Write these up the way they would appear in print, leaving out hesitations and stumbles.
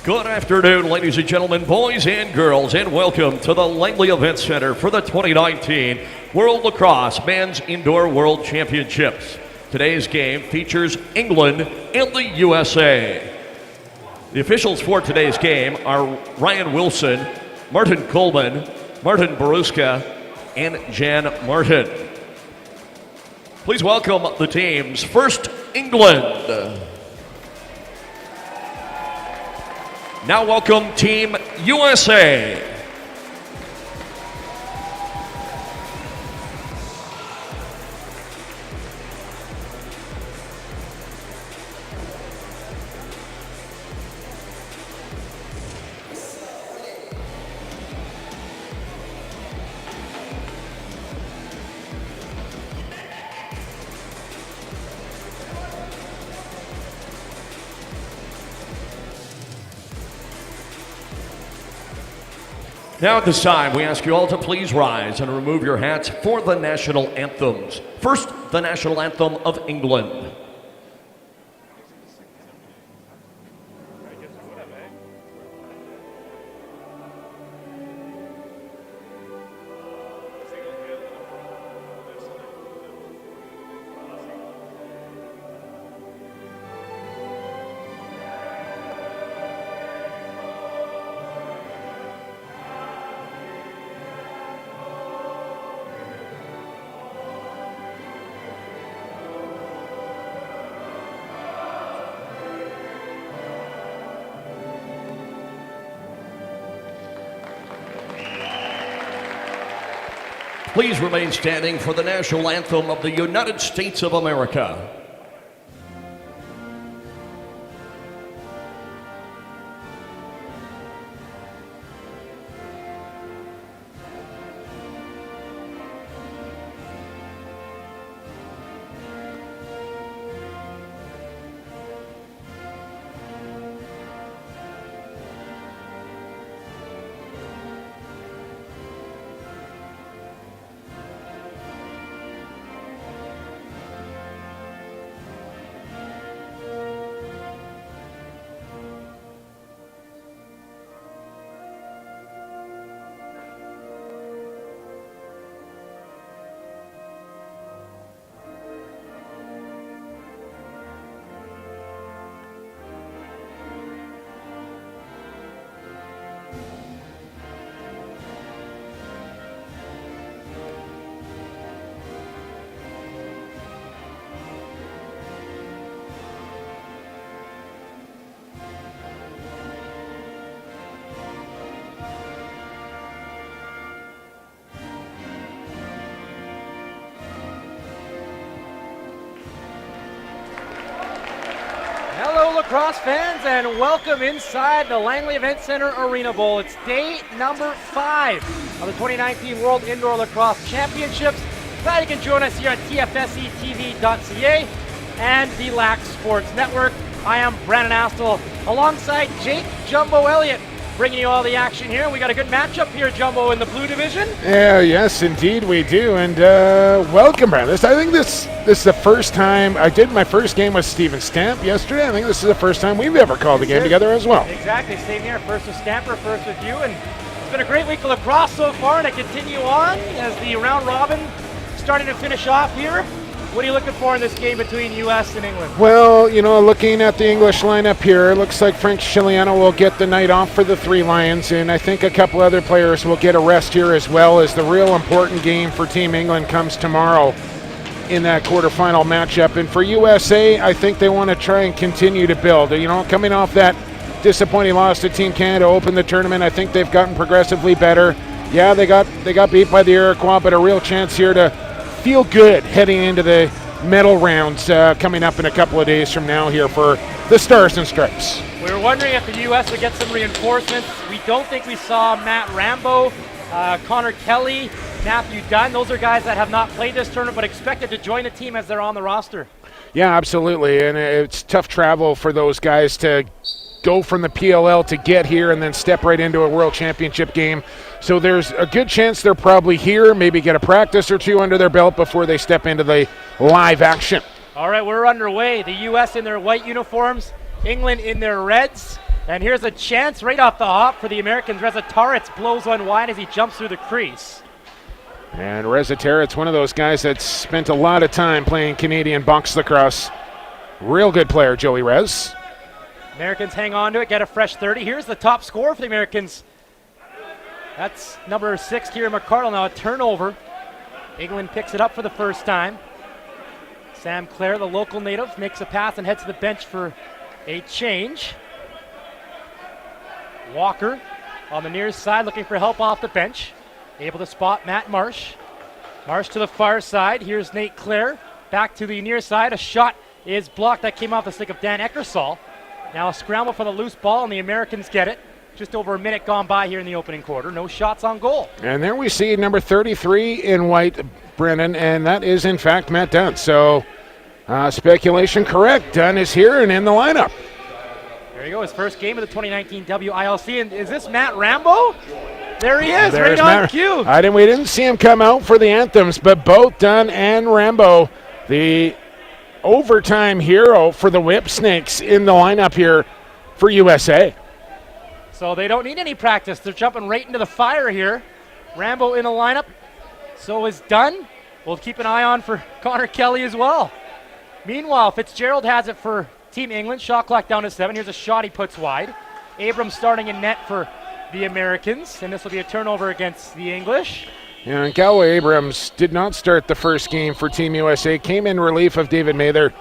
Good afternoon, ladies and gentlemen, boys and girls, and welcome to the Langley Event Center for the 2019 World Lacrosse Men's Indoor World Championships. Today's game features England and the USA. The officials for today's game are Ryan Wilson, Martin Coleman, Martin Baruska, and Jan Martin. Please welcome the teams. First, England. Now welcome Team USA. Now at this time, we ask you all to please rise and remove your hats for the national anthems. First, the national anthem of England. Please remain standing for the national anthem of the United States of America. Lacrosse fans, and welcome inside the Langley Event Center Arena Bowl. It's day number 5 of the 2019 World Indoor Lacrosse Championships. Glad you can join us here on TFSETV.ca and the LAC Sports Network. I am Brandon Astle alongside Jake Jumbo Elliott, bringing you all the action here. We got a good matchup here, Jumbo, in the blue division. Yeah, yes, indeed we do. And welcome, Brandon. I think this is the first time. I did my first game with Steven Stamp yesterday. I think this is the first time we've ever called a game together as well. Exactly, same here. First with Stamper, first with you. And it's been a great week of lacrosse so far, and I continue on as the round robin starting to finish off here. What are you looking for in this game between U.S. and England? Well, you know, looking at the English lineup here, it looks like Frank Chiliano will get the night off for the Three Lions, and I think a couple other players will get a rest here as well, as the real important game for Team England comes tomorrow in that quarterfinal matchup. And for USA, I think they want to try and continue to build. You know, coming off that disappointing loss to Team Canada to open the tournament, I think they've gotten progressively better. Yeah, they got beat by the Iroquois, but a real chance here to feel good heading into the medal rounds coming up in a couple of days from now here for the Stars and Stripes. We were wondering if the U.S. would get some reinforcements. We don't think we saw Matt Rambo, Connor Kelly, Matthew Dunn. Those are guys that have not played this tournament but expected to join the team as they're on the roster. Yeah, absolutely, and it's tough travel for those guys to go from the PLL to get here and then step right into a World Championship game. So there's a good chance they're probably here, maybe get a practice or two under their belt before they step into the live action. All right, we're underway. The U.S. in their white uniforms, England in their reds. And here's a chance right off the hop for the Americans. Reza Taritz blows one wide as he jumps through the crease. And Reza Taritz, one of those guys that's spent a lot of time playing Canadian box lacrosse. Real good player, Joey Rez. Americans hang on to it, get a fresh 30. Here's the top scorer for the Americans. That's number 6, Kieran McCardle. Now a turnover. England picks it up for the first time. Sam Clare, the local native, makes a pass and heads to the bench for a change. Walker on the near side looking for help off the bench. Able to spot Matt Marsh. Marsh to the far side. Here's Nate Clare. Back to the near side. A shot is blocked. That came off the stick of Dan Eckersall. Now a scramble for the loose ball, and the Americans get it. Just over a minute gone by here in the opening quarter. No shots on goal. And there we see number 33 in white, Brendan, and that is in fact Matt Dunn. So speculation correct. Dunn is here and in the lineup. There you go, his first game of the 2019 WILC. And is this Matt Rambo? There he is, There's right on cue. We didn't see him come out for the anthems, but both Dunn and Rambo, the overtime hero for the Whip Snakes, in the lineup here for USA. So they don't need any practice. They're jumping right into the fire here. Rambo in the lineup. So is Dunn. We'll keep an eye on for Connor Kelly as well. Meanwhile, Fitzgerald has it for Team England. Shot clock down to 7. Here's a shot he puts wide. Abrams starting in net for the Americans, and this will be a turnover against the English. Yeah, and Galway Abrams did not start the first game for Team USA. Came in relief of David Mather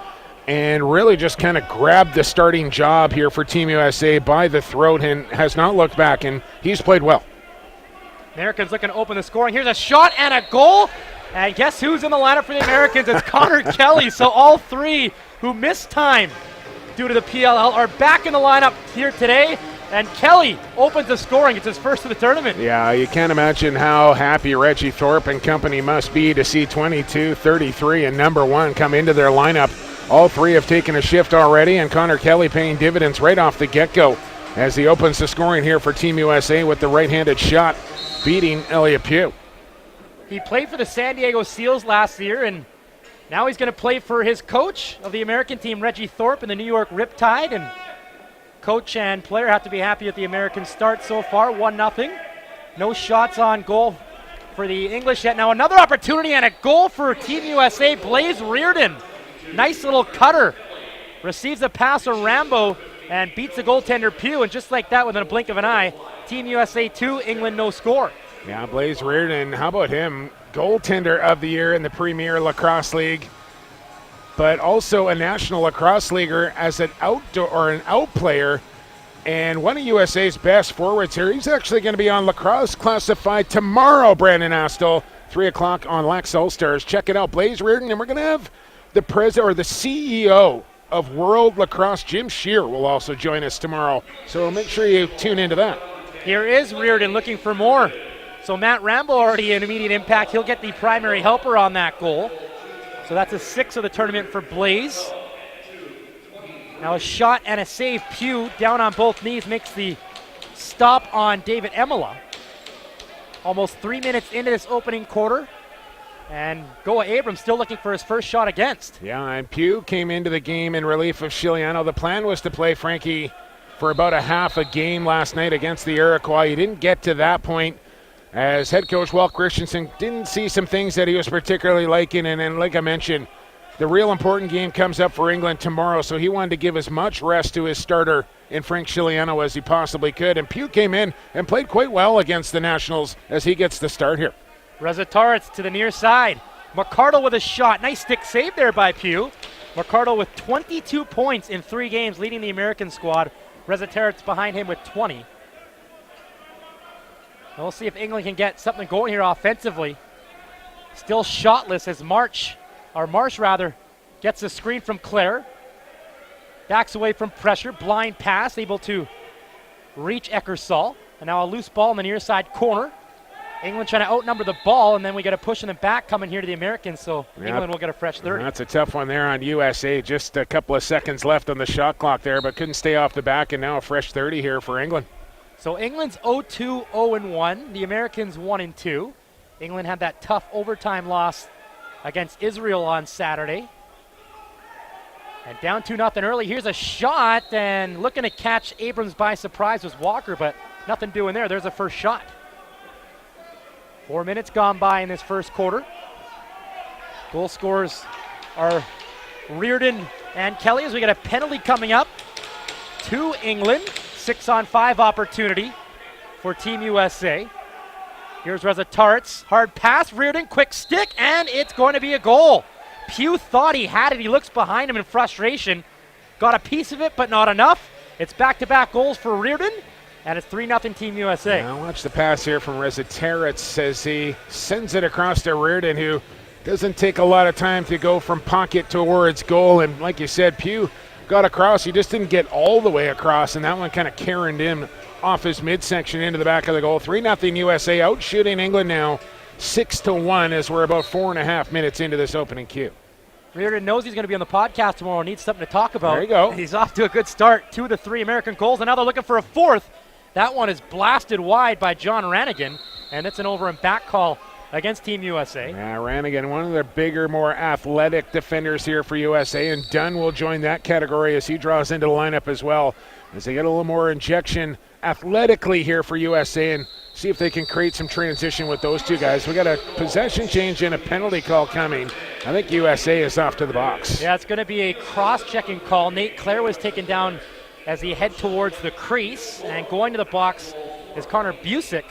and really just kind of grabbed the starting job here for Team USA by the throat and has not looked back, and he's played well. Americans looking to open the scoring. Here's a shot and a goal. And guess who's in the lineup for the Americans? It's Connor Kelly. So all three who missed time due to the PLL are back in the lineup here today. And Kelly opens the scoring. It's his first of the tournament. Yeah, you can't imagine how happy Reggie Thorpe and company must be to see 22, 33, and number 1 come into their lineup. All three have taken a shift already, and Connor Kelly paying dividends right off the get-go as he opens the scoring here for Team USA with the right-handed shot, beating Elliot Pugh. He played for the San Diego Seals last year, and now he's going to play for his coach of the American team, Reggie Thorpe, in the New York Riptide. And coach and player have to be happy with the American start so far, 1-0. No shots on goal for the English yet. Now another opportunity and a goal for Team USA, Blaze Reardon. Nice little cutter. Receives a pass from Rambo and beats the goaltender Pugh. And just like that, within a blink of an eye, Team USA 2, England no score. Yeah, Blaze Reardon, how about him? Goaltender of the year in the Premier Lacrosse League, but also a National Lacrosse Leaguer as an outdoor or an out player, and one of USA's best forwards here. He's actually going to be on Lacrosse Classified tomorrow, Brandon Astle, 3 o'clock on Lax All-Stars. Check it out, Blaze Reardon, and we're going to have the president or the CEO of World Lacrosse, Jim Shear, will also join us tomorrow. So make sure you tune into that. Here is Reardon looking for more. So Matt Rambo already an immediate impact. He'll get the primary helper on that goal. So that's a 6th of the tournament for Blaze. Now a shot and a save. Pugh down on both knees makes the stop on David Emila. Almost 3 minutes into this opening quarter. And Goa Abrams still looking for his first shot against. Yeah, and Pugh came into the game in relief of Chiliano. The plan was to play Frankie for about a half a game last night against the Iroquois. He didn't get to that point, as head coach Walt Christensen didn't see some things that he was particularly liking. And then, like I mentioned, the real important game comes up for England tomorrow, so he wanted to give as much rest to his starter in Frank Chiliano as he possibly could. And Pugh came in and played quite well against the Nationals as he gets the start here. Reza Taritz to the near side. McCardle with a shot. Nice stick save there by Pugh. McCardle with 22 points in 3 games, leading the American squad. Reza Taritz behind him with 20. We'll see if England can get something going here offensively. Still shotless as Marsh gets a screen from Clare. Backs away from pressure, blind pass, able to reach Eckersall. And now a loose ball in the near side corner. England trying to outnumber the ball, and then we get a push in the back coming here to the Americans, so England will get a fresh 30. That's a tough one there on USA. Just a couple of seconds left on the shot clock there, but couldn't stay off the back, and now a fresh 30 here for England. So England's 0-2, 0-1. The Americans 1-2. England had that tough overtime loss against Israel on Saturday. And down 2-0 early. Here's a shot, and looking to catch Abrams by surprise was Walker, but nothing doing there. There's a first shot. 4 minutes gone by in this first quarter. Goal scorers are Reardon and Kelly as we get a penalty coming up to England. 6-on-5 opportunity for Team USA. Here's Reza Taritz. Hard pass, Reardon, quick stick, and it's going to be a goal. Pugh thought he had it. He looks behind him in frustration. Got a piece of it, but not enough. It's back-to-back goals for Reardon. And it's 3-0 Team USA. Now watch the pass here from Reza Taritz as he sends it across to Reardon, who doesn't take a lot of time to go from pocket towards goal. And like you said, Pugh got across. He just didn't get all the way across, and that one kind of carroned him off his midsection into the back of the goal. 3-0 USA, out shooting England now 6-1 as we're about 4.5 minutes into this opening cue. Reardon knows he's going to be on the podcast tomorrow and needs something to talk about. There you go. He's off to a good start. 2 of the 3 American goals, and now they're looking for a fourth. That one is blasted wide by John Ranigan, and it's an over and back call against Team USA. Yeah, Ranigan, one of the bigger, more athletic defenders here for USA, and Dunn will join that category as he draws into the lineup as well, as they get a little more injection athletically here for USA and see if they can create some transition with those two guys. We got a possession change and a penalty call coming. I think USA is off to the box. Yeah, it's going to be a cross-checking call. Nate Clare was taken down as he head towards the crease, and going to the box is Connor Busick.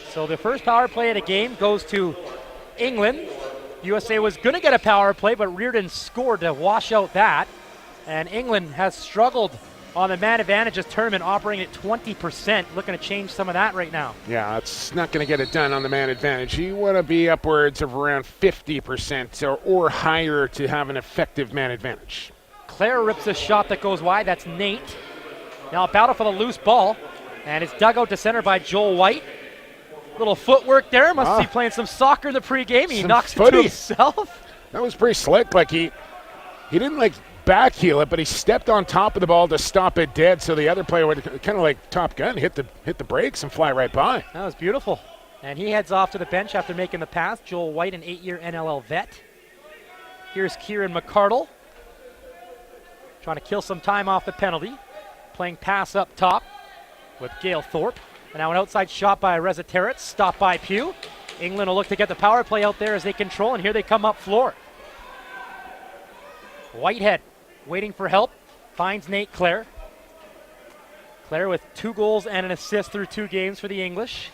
So the first power play of the game goes to England. USA was going to get a power play, but Reardon scored to wash out that. And England has struggled on the man advantage this tournament, operating at 20%. Looking to change some of that right now. Yeah, it's not going to get it done on the man advantage. You want to be upwards of around 50% or higher to have an effective man advantage. Clare rips a shot that goes wide. That's Nate. Now a battle for the loose ball, and it's dug out to center by Joel White. Little footwork there. Must be playing some soccer in the pregame. He knocks it to himself. That was pretty slick. Like he didn't like backheel it, but he stepped on top of the ball to stop it dead. So the other player would kind of like Top Gun hit the brakes and fly right by. That was beautiful. And he heads off to the bench after making the pass. Joel White, an 8-year NLL vet. Here's Kieran McCardle, trying to kill some time off the penalty. Playing pass up top with Gail Thorpe. And now an outside shot by Reza Taritz, stopped by Pugh. England will look to get the power play out there as they control, and here they come up floor. Whitehead waiting for help, finds Nate Clare. Clare with 2 goals and an assist through 2 games for the English.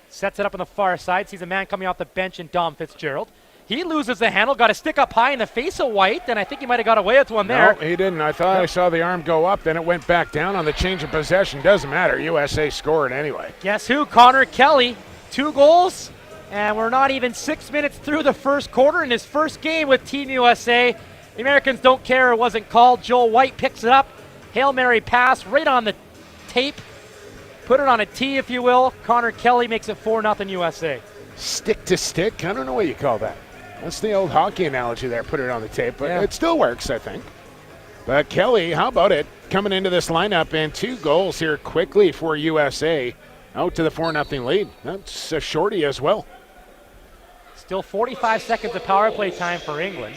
Sets it up on the far side, sees a man coming off the bench in Dom Fitzgerald. He loses the handle, got a stick up high in the face of White, and I think he might have got away with one there. No, he didn't. I thought I saw the arm go up, then it went back down on the change of possession. Doesn't matter. USA scored anyway. Guess who? Connor Kelly. 2 goals, and we're not even 6 minutes through the first quarter in his first game with Team USA. The Americans don't care it wasn't called. Joel White picks it up. Hail Mary pass right on the tape. Put it on a tee, if you will. Connor Kelly makes it 4-0 USA. Stick to stick? I don't know what you call that. That's the old hockey analogy there, put it on the tape, but it still works, I think. But Kelly, how about it? Coming into this lineup, and 2 goals here quickly for USA. Out to the 4-0 lead. That's a shorty as well. Still 45 seconds of power play time for England.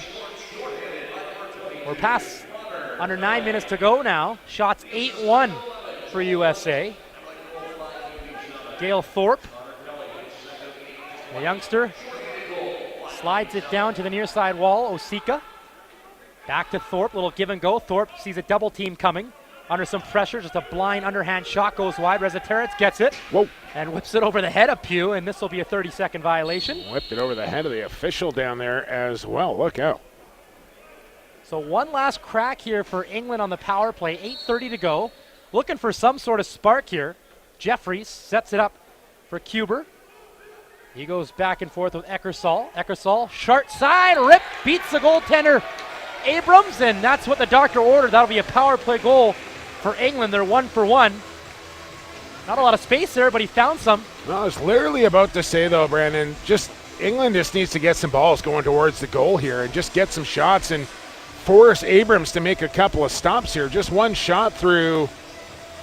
We're past under 9 minutes to go now. Shots 8-1 for USA. Gail Thorpe, the youngster, slides it down to the near side wall. Osika. Back to Thorpe. Little give and go. Thorpe sees a double team coming. Under some pressure. Just a blind underhand shot goes wide. Reza Taritz gets it. Whoa. And whips it over the head of Pugh. And this will be a 30-second violation. Whipped it over the head of the official down there as well. Look out. So one last crack here for England on the power play. 8:30 to go. Looking for some sort of spark here. Jeffries sets it up for Kuber. He goes back and forth with Eckersall. Eckersall, short side, rip, beats the goaltender Abrams, and that's what the doctor ordered. That'll be a power play goal for England. They're 1 for 1. Not a lot of space there, but he found some. Well, I was literally about to say, though, Brandon, England just needs to get some balls going towards the goal here and just get some shots and force Abrams to make a couple of stops here. Just one shot through,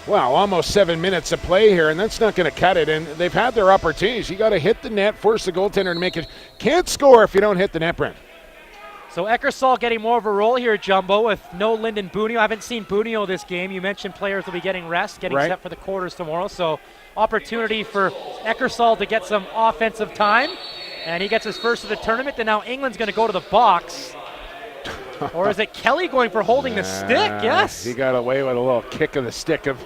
well, almost 7 minutes of play here, and that's not going to cut it. And they've had their opportunities. You got to hit the net, force the goaltender to make it. Can't score if you don't hit the net, Brent. So Eckersall getting more of a role here, Jumbo, with no Lyndon Bunio. I haven't seen Bunio this game. You mentioned players will be getting rest, getting set for the quarters tomorrow. So opportunity for Eckersall to get some offensive time. And he gets his first of the tournament. And now England's going to go to the box. Or is it Kelly going for holding the stick? Yes. He got away with a little kick of the stick of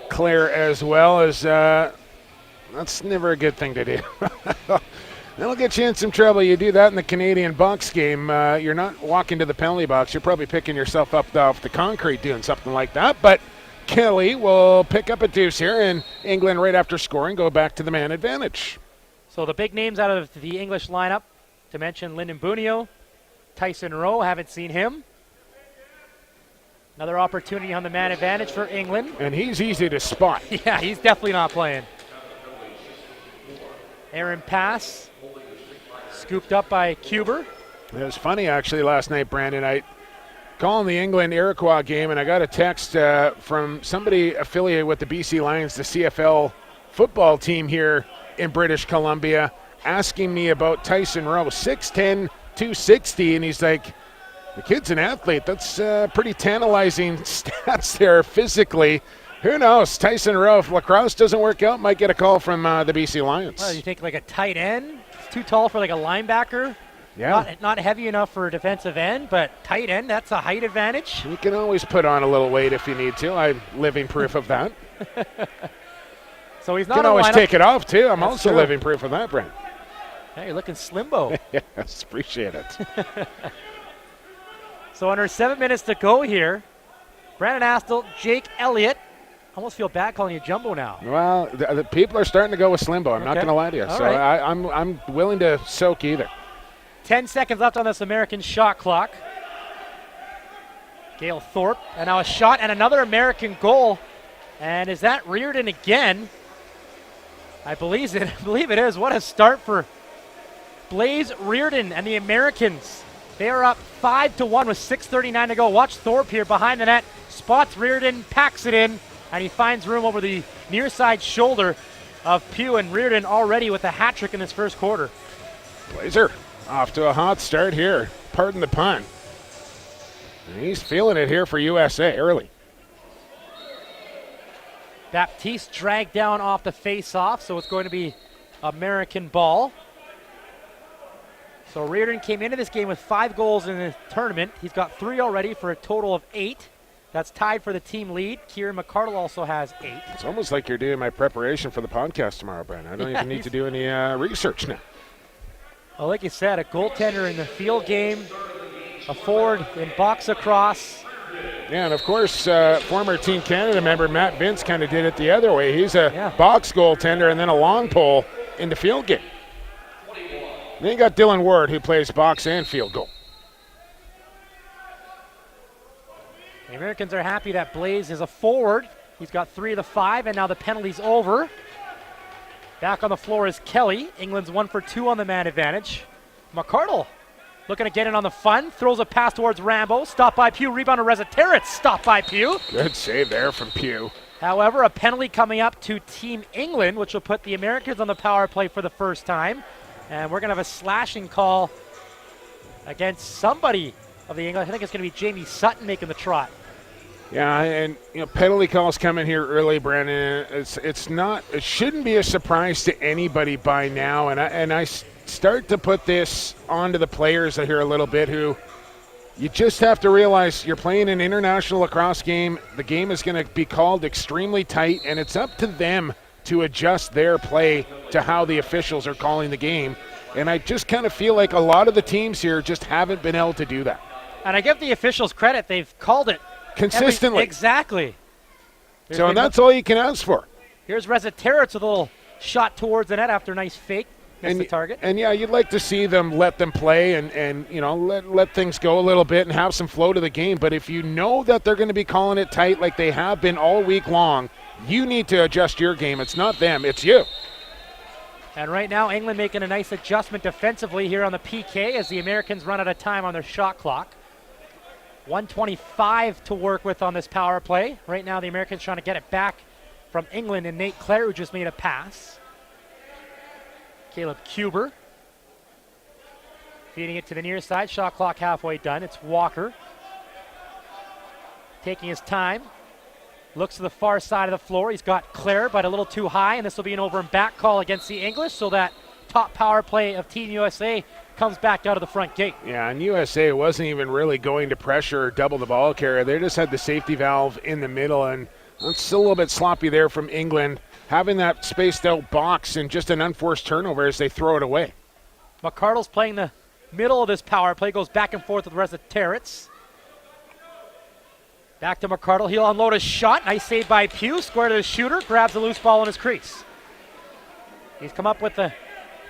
Claire as well. As that's never a good thing to do. That'll get you in some trouble. You do that in the Canadian box game. You're not walking to the penalty box. You're probably picking yourself up off the concrete doing something like that. But Kelly will pick up a deuce here, and England, right after scoring, go back to the man advantage. So the big names out of the English lineup, to mention Lyndon Bunio, Tyson Rowe, haven't seen him. Another opportunity on the man advantage for England. And he's easy to spot. Yeah, he's definitely not playing. Aaron pass. Scooped up by Kuber. It was funny, actually, last night, Brandon. I calling the England-Iroquois game, and I got a text from somebody affiliated with the BC Lions, the CFL football team here in British Columbia, asking me about Tyson Rowe, 6'10", 260, and he's like, the kid's an athlete. That's pretty tantalizing stats there physically. Who knows? Tyson Rowe, if Lacrosse doesn't work out, might get a call from the BC Lions. Well, you think like a tight end? It's too tall for like a linebacker. Yeah. Not heavy enough for a defensive end, but tight end, that's a height advantage. You can always put on a little weight if you need to. I'm living proof of that. So he's not you can always lineup. Take it off, too. I'm That's also true. living proof of that, Brent. Yeah, you're looking slimbo. Yes, appreciate it. So under 7 minutes to go here, Brandon Astle, Jake Elliott. I almost feel bad calling you Jumbo now. Well, the people are starting to go with Slimbo. I'm not going to lie to you. All so right. I'm willing to soak either. 10 seconds left on this American shot clock. Gail Thorpe, and now a shot and another American goal. And is that Reardon again? I believe it is. What a start for Blaze Reardon and the Americans. They are up 5-1 with 6:39 to go. Watch Thorpe here behind the net. Spots Reardon, packs it in, and he finds room over the near side shoulder of Pugh, and Reardon already with a hat trick in this first quarter. Blazer off to a hot start here. Pardon the pun. And he's feeling it here for USA early. Baptiste dragged down off the face-off, so it's going to be American ball. So Reardon came into this game with 5 goals in the tournament. He's got 3 already for a total of 8. That's tied for the team lead. Kieran McCardle also has 8. It's almost like you're doing my preparation for the podcast tomorrow, Brent. I don't even need to do any research now. Well, like you said, a goaltender in the field game, a forward in box across. Yeah, and of course, former Team Canada member Matt Vince kind of did it the other way. He's a box goaltender and then a long pole in the field game. Then you got Dylan Ward, who plays box and field goal. The Americans are happy that Blaze is a forward. He's got 3 of the 5, and now the penalty's over. Back on the floor is Kelly. England's 1 for 2 on the man advantage. McCardle looking to get in on the fun. Throws a pass towards Rambo. Stopped by Pugh. Rebound to Rezateritz. Stopped by Pugh. Good save there from Pugh. However, a penalty coming up to Team England, which will put the Americans on the power play for the first time. And we're going to have a slashing call against somebody of the England. I think it's going to be Jamie Sutton making the trot. Yeah, and penalty calls coming here early, Brandon. It shouldn't be a surprise to anybody by now. And I start to put this onto the players here a little bit, who you just have to realize you're playing an international lacrosse game. The game is going to be called extremely tight, and it's up to them to adjust their play to how the officials are calling the game. And I just kind of feel like a lot of the teams here just haven't been able to do that. And I give the officials credit. They've called it consistently. Exactly. And that's all you can ask for. Here's Rezateritz with a little shot towards the net after a nice fake. Missed the target. And yeah, you'd like to see them let them play and let things go a little bit and have some flow to the game. But if you know that they're going to be calling it tight like they have been all week long, You need to adjust your game. It's not them, it's you. And right now, England making a nice adjustment defensively here on the PK as the Americans run out of time on their shot clock. 125 to work with on this power play. Right now, the Americans trying to get it back from England and Nate Clare, who just made a pass. Caleb Kuber feeding it to the near side. Shot clock halfway done. It's Walker taking his time. Looks to the far side of the floor. He's got Clare, but a little too high, and this will be an over and back call against the English, so that top power play of Team USA comes back out of the front gate. Yeah, and USA wasn't even really going to pressure or double the ball carrier. They just had the safety valve in the middle, and it's a little bit sloppy there from England, having that spaced out box and just an unforced turnover as they throw it away. McCardle's playing the middle of this power play, goes back and forth with Reza Territz. Back to McCardle. He'll unload his shot. Nice save by Pugh. Square to the shooter. Grabs a loose ball in his crease. He's come up with a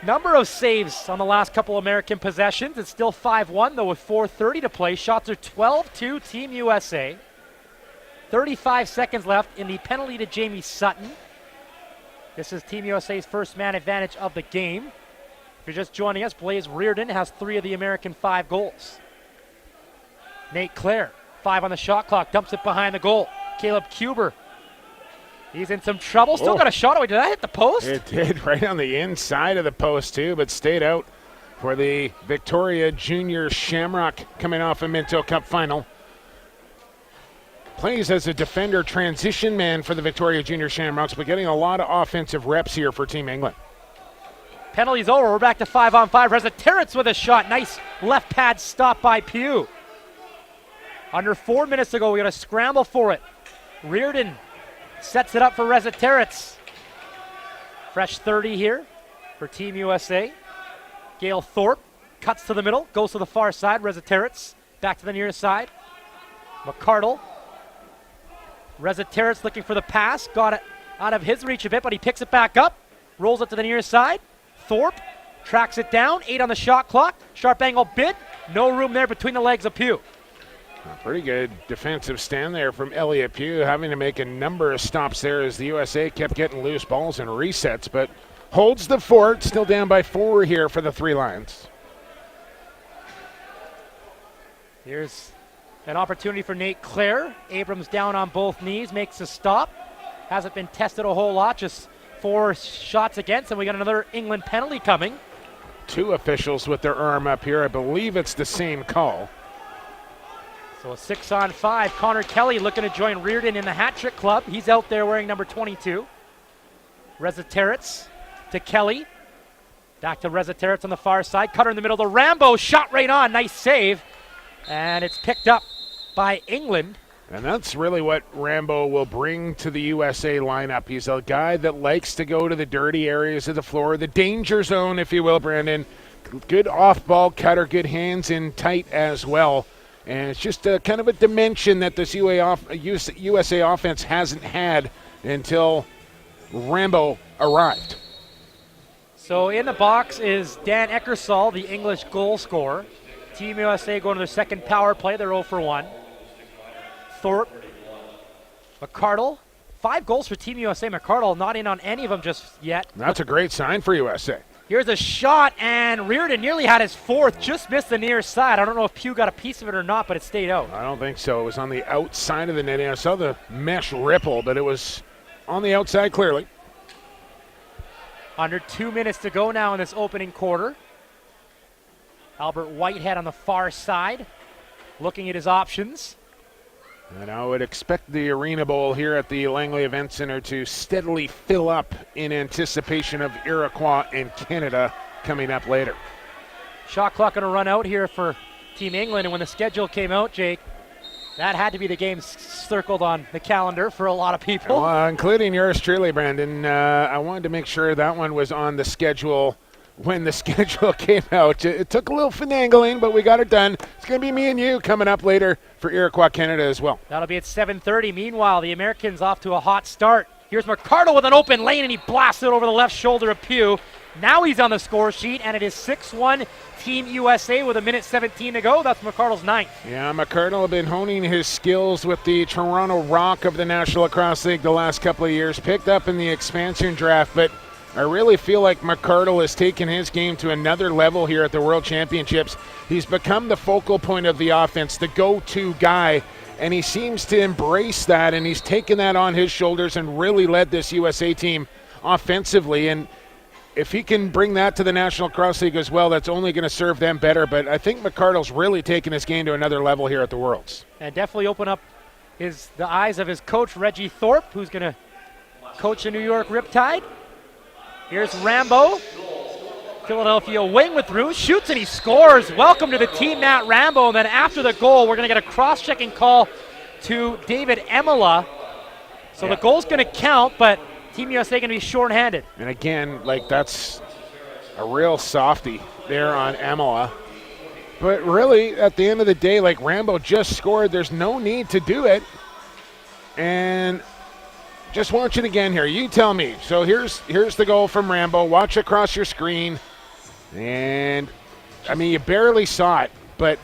number of saves on the last couple American possessions. It's still 5-1, though, with 4:30 to play. Shots are 12-2 Team USA. 35 seconds left in the penalty to Jamie Sutton. This is Team USA's first man advantage of the game. If you're just joining us, Blaze Reardon has 3 of the American 5 goals. Nate Clare, 5 on the shot clock, dumps it behind the goal. Caleb Kuber, he's in some trouble. Still got a shot away. Did that hit the post? It did, right on the inside of the post too, but stayed out for the Victoria Junior Shamrock coming off a Minto Cup final. Plays as a defender transition man for the Victoria Junior Shamrocks, but getting a lot of offensive reps here for Team England. Penalty's over. We're back to 5-on-5. Reza Territz with a shot. Nice left pad stop by Pugh. Under 4 minutes to go, we got to scramble for it. Reardon sets it up for Reza Territz. Fresh 30 here for Team USA. Gail Thorpe cuts to the middle, goes to the far side. Reza Territz back to the near side. McCardle. Reza Territz looking for the pass. Got it out of his reach a bit, but he picks it back up. Rolls it to the near side. Thorpe tracks it down. 8 on the shot clock. Sharp angle bid. No room there between the legs of Pugh. A pretty good defensive stand there from Elliot Pugh, having to make a number of stops there as the USA kept getting loose balls and resets, but holds the fort, still down by 4 here for the Three Lions. Here's an opportunity for Nate Clare. Abrams down on both knees, makes a stop. Hasn't been tested a whole lot, just 4 shots against, and we got another England penalty coming. 2 officials with their arm up here. I believe it's the same call. So a 6-on-5. Connor Kelly looking to join Reardon in the hat-trick club. He's out there wearing number 22. Reza Territz to Kelly. Back to Reza Territz on the far side. Cutter in the middle to Rambo. Shot right on. Nice save. And it's picked up by England. And that's really what Rambo will bring to the USA lineup. He's a guy that likes to go to the dirty areas of the floor, the danger zone, if you will, Brandon. Good off-ball cutter, good hands in tight as well. And it's just a kind of a dimension that this USA offense hasn't had until Rambo arrived. So in the box is Dan Eckersall, the English goal scorer. Team USA going to their second power play. They're 0 for 1. Thorpe, McCardle, 5 goals for Team USA. McCardle not in on any of them just yet. That's a great sign for USA. Here's a shot, and Reardon nearly had his 4th, just missed the near side. I don't know if Pugh got a piece of it or not, but it stayed out. I don't think so. It was on the outside of the netting. I saw the mesh ripple, but it was on the outside clearly. Under 2 minutes to go now in this opening quarter. Albert Whitehead on the far side, looking at his options. And I would expect the Arena Bowl here at the Langley Event Center to steadily fill up in anticipation of Iroquois and Canada coming up later. Shot clock going to run out here for Team England, and when the schedule came out, Jake, that had to be the game circled on the calendar for a lot of people. Well, including yours truly, Brandon. I wanted to make sure that one was on the schedule when the schedule came out. It took a little finagling, but we got it done. It's going to be me and you coming up later for Iroquois Canada as well. That'll be at 7:30. Meanwhile, the Americans off to a hot start. Here's McCardle with an open lane, and he blasts it over the left shoulder of Pugh. Now he's on the score sheet, and it is 6-1 Team USA with 1:17 to go. That's McCardle's 9th. Yeah, McCardle have been honing his skills with the Toronto Rock of the National Lacrosse League the last couple of years. Picked up in the expansion draft, but I really feel like McCardle has taken his game to another level here at the World Championships. He's become the focal point of the offense, the go-to guy, and he seems to embrace that, and he's taken that on his shoulders and really led this USA team offensively. And if he can bring that to the National Lacrosse League as well, that's only going to serve them better. But I think McCardle's really taken his game to another level here at the Worlds. And definitely open up the eyes of his coach, Reggie Thorpe, who's going to coach the New York Riptide. Here's Rambo. Philadelphia wing with Ruth, shoots and he scores. Welcome to the team, Matt Rambo. And then after the goal, we're going to get a cross-checking call to David Emola. So the goal's going to count, but Team USA going to be short-handed. And again, like, that's a real softie there on Emola. But really, at the end of the day, like, Rambo just scored. There's no need to do it. And just watch it again here. You tell me. So here's the goal from Rambo. Watch across your screen. And, I mean, you barely saw it, but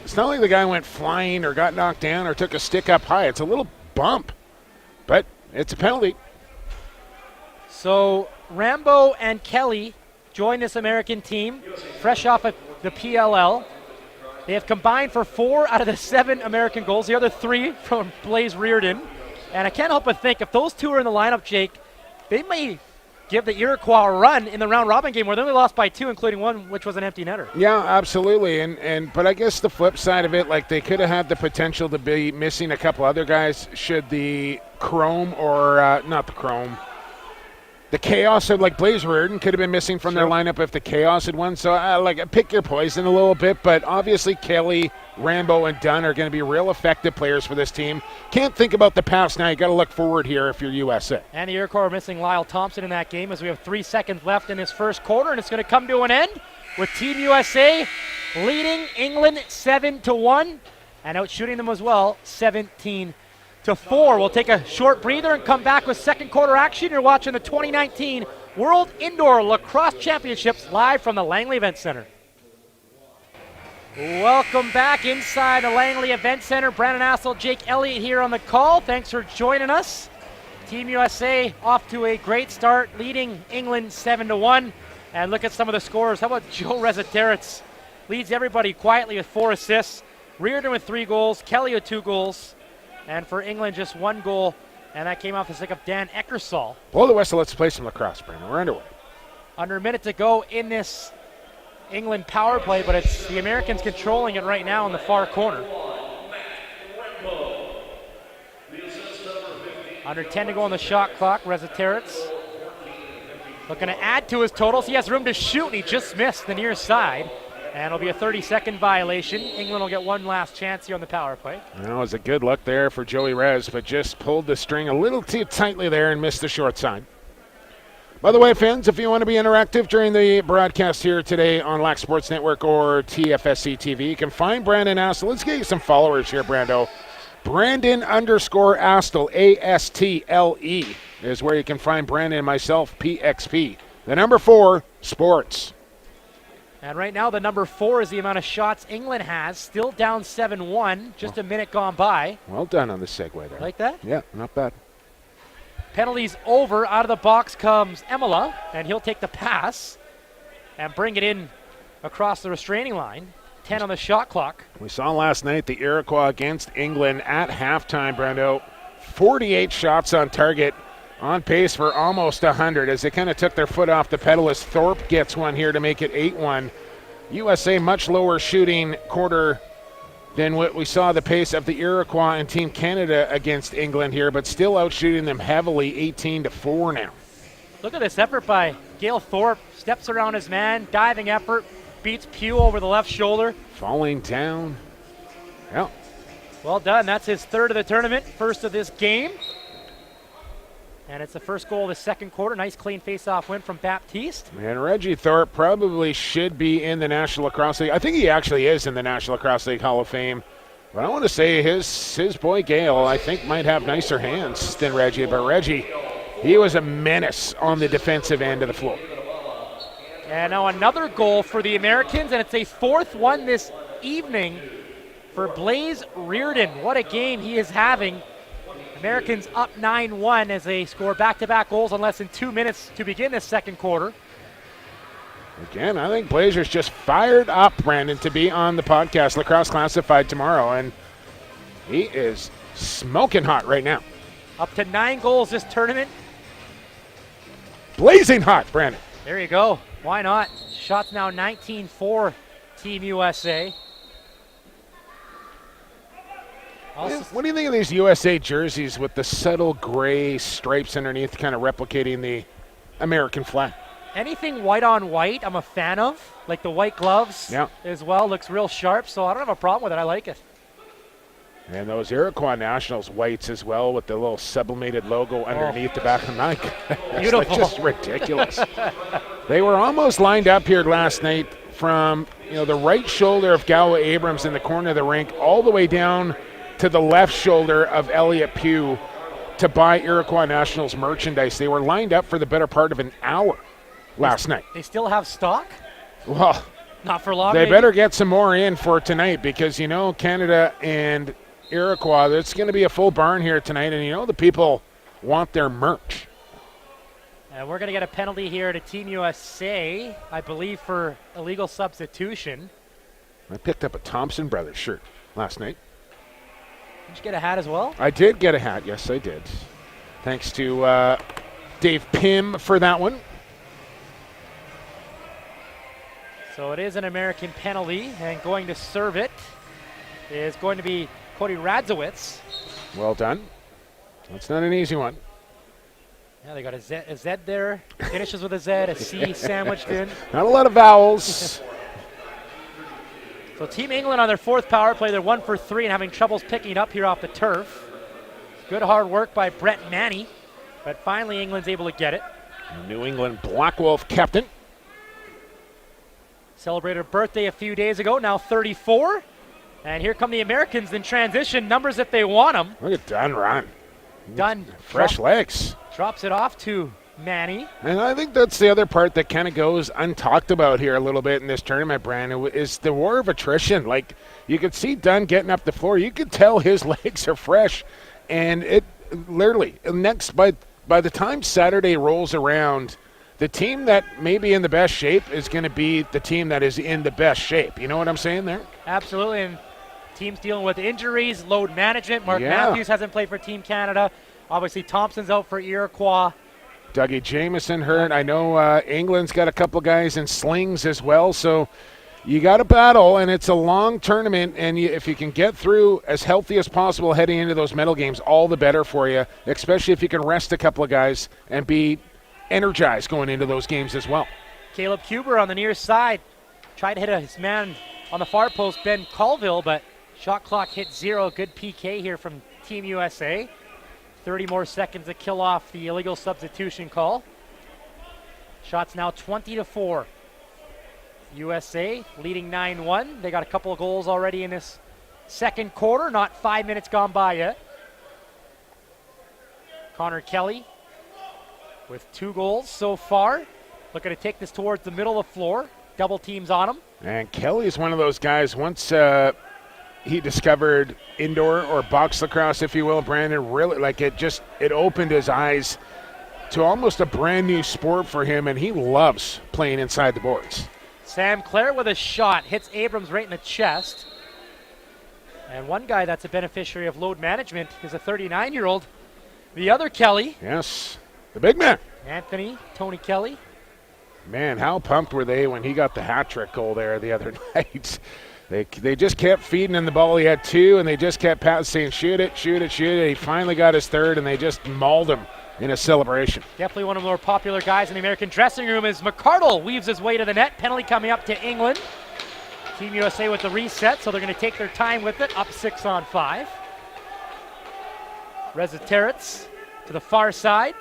it's not like the guy went flying or got knocked down or took a stick up high. It's a little bump, but it's a penalty. So Rambo and Kelly join this American team, fresh off of the PLL. They have combined for 4 out of the 7 American goals, the other 3 from Blaze Reardon. And I can't help but think, if those 2 are in the lineup, Jake, they may give the Iroquois a run in the round-robin game where they only lost by 2, including 1, which was an empty netter. Yeah, absolutely. But I guess the flip side of it, like, they could have had the potential to be missing a couple other guys should the Chrome or not the Chrome, the Chaos had, like, Blaze Reardon could have been missing from their lineup if the Chaos had won. So, pick your poison a little bit. But obviously Kelly, Rambo, and Dunn are going to be real effective players for this team. Can't think about the past now. You got to look forward here if you're USA. And the Iroquois are missing Lyle Thompson in that game as we have 3 seconds left in this first quarter, and it's going to come to an end with Team USA leading England 7-1 and out shooting them as well 17-4. We'll take a short breather and come back with second quarter action. You're watching the 2019 World Indoor Lacrosse Championships live from the Langley Event Center. Welcome back inside the Langley Event Center. Brandon Assel, Jake Elliott here on the call. Thanks for joining us. Team USA off to a great start, leading England 7-1. And look at some of the scores. How about Joe Rezateritz? Leads everybody quietly with 4 assists. Reardon with 3 goals. Kelly with 2 goals. And for England, just 1 goal. And that came off the stick of Dan Eckersall. Blow the whistle. Let's play some lacrosse, Brandon. We're underway. Under a minute to go in this England power play, but it's the Americans controlling it right now in the far corner. Under 10 to go on the shot clock. Rezateritz looking to add to his totals. He has room to shoot, and he just missed the near side. And it'll be a 30-second violation. England will get 1 last chance here on the power play. That was a good look there for Joey Rez, but just pulled the string a little too tightly there and missed the short side. By the way, fans, if you want to be interactive during the broadcast here today on Lac Sports Network or TFSC TV, you can find Brandon Astle. Let's get you some followers here, Brando. Brandon_Astle, A-S-T-L-E, is where you can find Brandon and myself, PXP. The number 4, sports. And right now, the number 4 is the amount of shots England has. Still down 7-1, just a minute gone by. Well done on the segue there. Like that? Yeah, not bad. Penalties over. Out of the box comes Emola, and he'll take the pass and bring it in across the restraining line. 10 on the shot clock. We saw last night the Iroquois against England at halftime, Brando. 48 shots on target, on pace for almost 100 as they kind of took their foot off the pedal as Thorpe gets one here to make it 8-1. USA much lower shooting quarter than what we saw the pace of the Iroquois and Team Canada against England here, but still outshooting them heavily 18-4 now. Look at this effort by Gail Thorpe. Steps around his man, diving effort, beats Pugh over the left shoulder. Falling down. Yeah. Well done. That's his 3rd of the tournament, 1st of this game. And it's the first goal of the second quarter. Nice clean face-off win from Baptiste. And Reggie Thorpe probably should be in the National Lacrosse League. I think he actually is in the National Lacrosse League Hall of Fame. But I want to say his boy Gale, I think, might have nicer hands than Reggie. But Reggie, He was a menace on the defensive end of the floor. And now another goal for the Americans, and it's a fourth one this evening for Blaze Reardon. What a game he is having. Americans up 9-1 as they score back-to-back goals in less than 2 minutes to begin this second quarter. Again, I think Blazers just fired up, Brandon, to be on the podcast Lacrosse Classified tomorrow, and he is smoking hot right now. Up to 9 goals this tournament. Blazing hot, Brandon. There you go. Why not? Shots now 19-4 Team USA. What do you think of these USA jerseys with the subtle gray stripes underneath, kind of replicating the American flag? Anything white on white, I'm a fan of. Like the white gloves as well. Looks real sharp, so I don't have a problem with it. I like it. And those Iroquois Nationals whites as well with the little sublimated logo underneath the back of the mic. Beautiful. It's like just ridiculous. They were almost lined up here last night from the right shoulder of Galwa Abrams in the corner of the rink all the way down to the left shoulder of Elliot Pugh to buy Iroquois Nationals merchandise. They were lined up for the better part of an hour last night. They still have stock? Well, not for long. They maybe? better get some more in for tonight because, Canada and Iroquois, it's going to be a full barn here tonight, and the people want their merch. And we're going to get a penalty here to Team USA, I believe, for illegal substitution. I picked up a Thompson Brothers shirt last night. Did you get a hat as well? I did get a hat. Yes, I did. Thanks to Dave Pym for that one. So it is an American penalty, and going to serve it is going to be Cody Radzowitz. Well done. That's not an easy one. Yeah, they got a Z there. Finishes with a Z, a C sandwiched in. Not a lot of vowels. So Team England on their fourth power play. They're 1 for 3 and having troubles picking it up here off the turf. Good hard work by Brett Manny, but finally England's able to get it. New England Black Wolf captain. Celebrated a birthday a few days ago, now 34. And here come the Americans in transition. Numbers if they want them. Look at Dunn run. Dunn. Fresh legs. Drops it off to Manny. And I think that's the other part that kind of goes untalked about here a little bit in this tournament, Brandon, is the war of attrition. Like, you could see Dunn getting up the floor. You could tell his legs are fresh. And it literally, by the time Saturday rolls around, the team that may be in the best shape is going to be the team that is in the best shape. You know what I'm saying there? Absolutely. And teams dealing with injuries, load management. Mark Matthews hasn't played for Team Canada. Obviously, Thompson's out for Iroquois. Dougie Jamieson hurt. I know England's got a couple guys in slings as well. So you got to battle, and it's a long tournament. And if you can get through as healthy as possible heading into those medal games, all the better for you, especially if you can rest a couple of guys and be energized going into those games as well. Caleb Huber on the near side. Tried to hit his man on the far post, Ben Colville, but shot clock hit 0. Good PK here from Team USA. 30 more seconds to kill off the illegal substitution call. Shots now 20-4. USA leading 9-1. They got a couple of goals already in this second quarter. Not 5 minutes gone by yet. Connor Kelly with 2 goals so far. Looking to take this towards the middle of the floor. Double teams on him. And Kelly's one of those guys, once he discovered indoor or box lacrosse, if you will, Brandon, really, like it opened his eyes to almost a brand new sport for him, and he loves playing inside the boards. Sam Clare with a shot, hits Abrams right in the chest. And one guy that's a beneficiary of load management is a 39-year-old. The other Kelly. Yes, the big man. Tony Kelly. Man, how pumped were they when he got the hat-trick goal there the other night. They just kept feeding him the ball. He had 2, and they just kept saying, shoot it, shoot it, shoot it. He finally got his 3rd, and they just mauled him in a celebration. Definitely one of the more popular guys in the American dressing room as McCardle weaves his way to the net. Penalty coming up to England. Team USA with the reset, so they're going to take their time with it. Up 6-on-5. Reza Territz to the far side.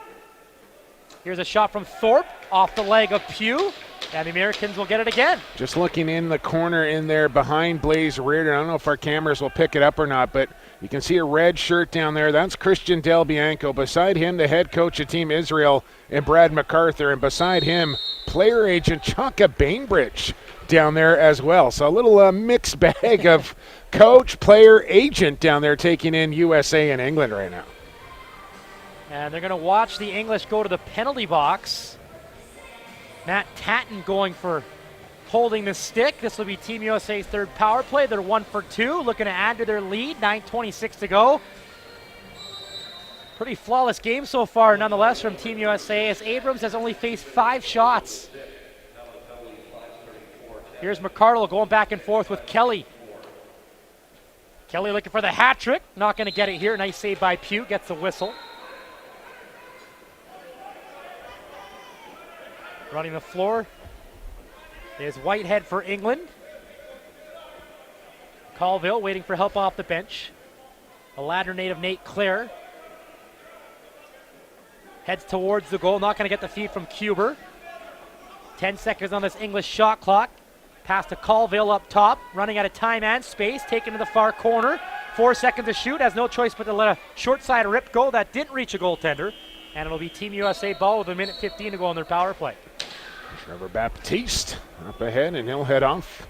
Here's a shot from Thorpe off the leg of Pugh. And the Americans will get it again. Just looking in the corner in there behind Blaze Reardon. I don't know if our cameras will pick it up or not, but you can see a red shirt down there. That's Christian Del Bianco. Beside him, the head coach of Team Israel and Brad MacArthur. And beside him, player agent Chaka Bainbridge down there as well. So a little mixed bag of coach, player, agent down there taking in USA and England right now. And they're going to watch the English go to the penalty box. Matt Tatton going for holding the stick. This will be Team USA's third power play. They're 1 for 2, looking to add to their lead. 9:26 to go. Pretty flawless game so far, nonetheless, from Team USA, as Abrams has only faced 5 shots. Here's McCardle going back and forth with Kelly. Kelly looking for the hat trick. Not going to get it here. Nice save by Pugh. Gets the whistle. Running the floor is Whitehead for England. Colville waiting for help off the bench. A ladder native Nate Clare heads towards the goal. Not going to get the feed from Kuber. 10 seconds on this English shot clock. Pass to Colville up top. Running out of time and space. Taken to the far corner. 4 seconds to shoot. Has no choice but to let a short side rip go. That didn't reach a goaltender. And it'll be Team USA ball with 1:15 to go on their power play. Trevor Baptiste up ahead, and he'll head off.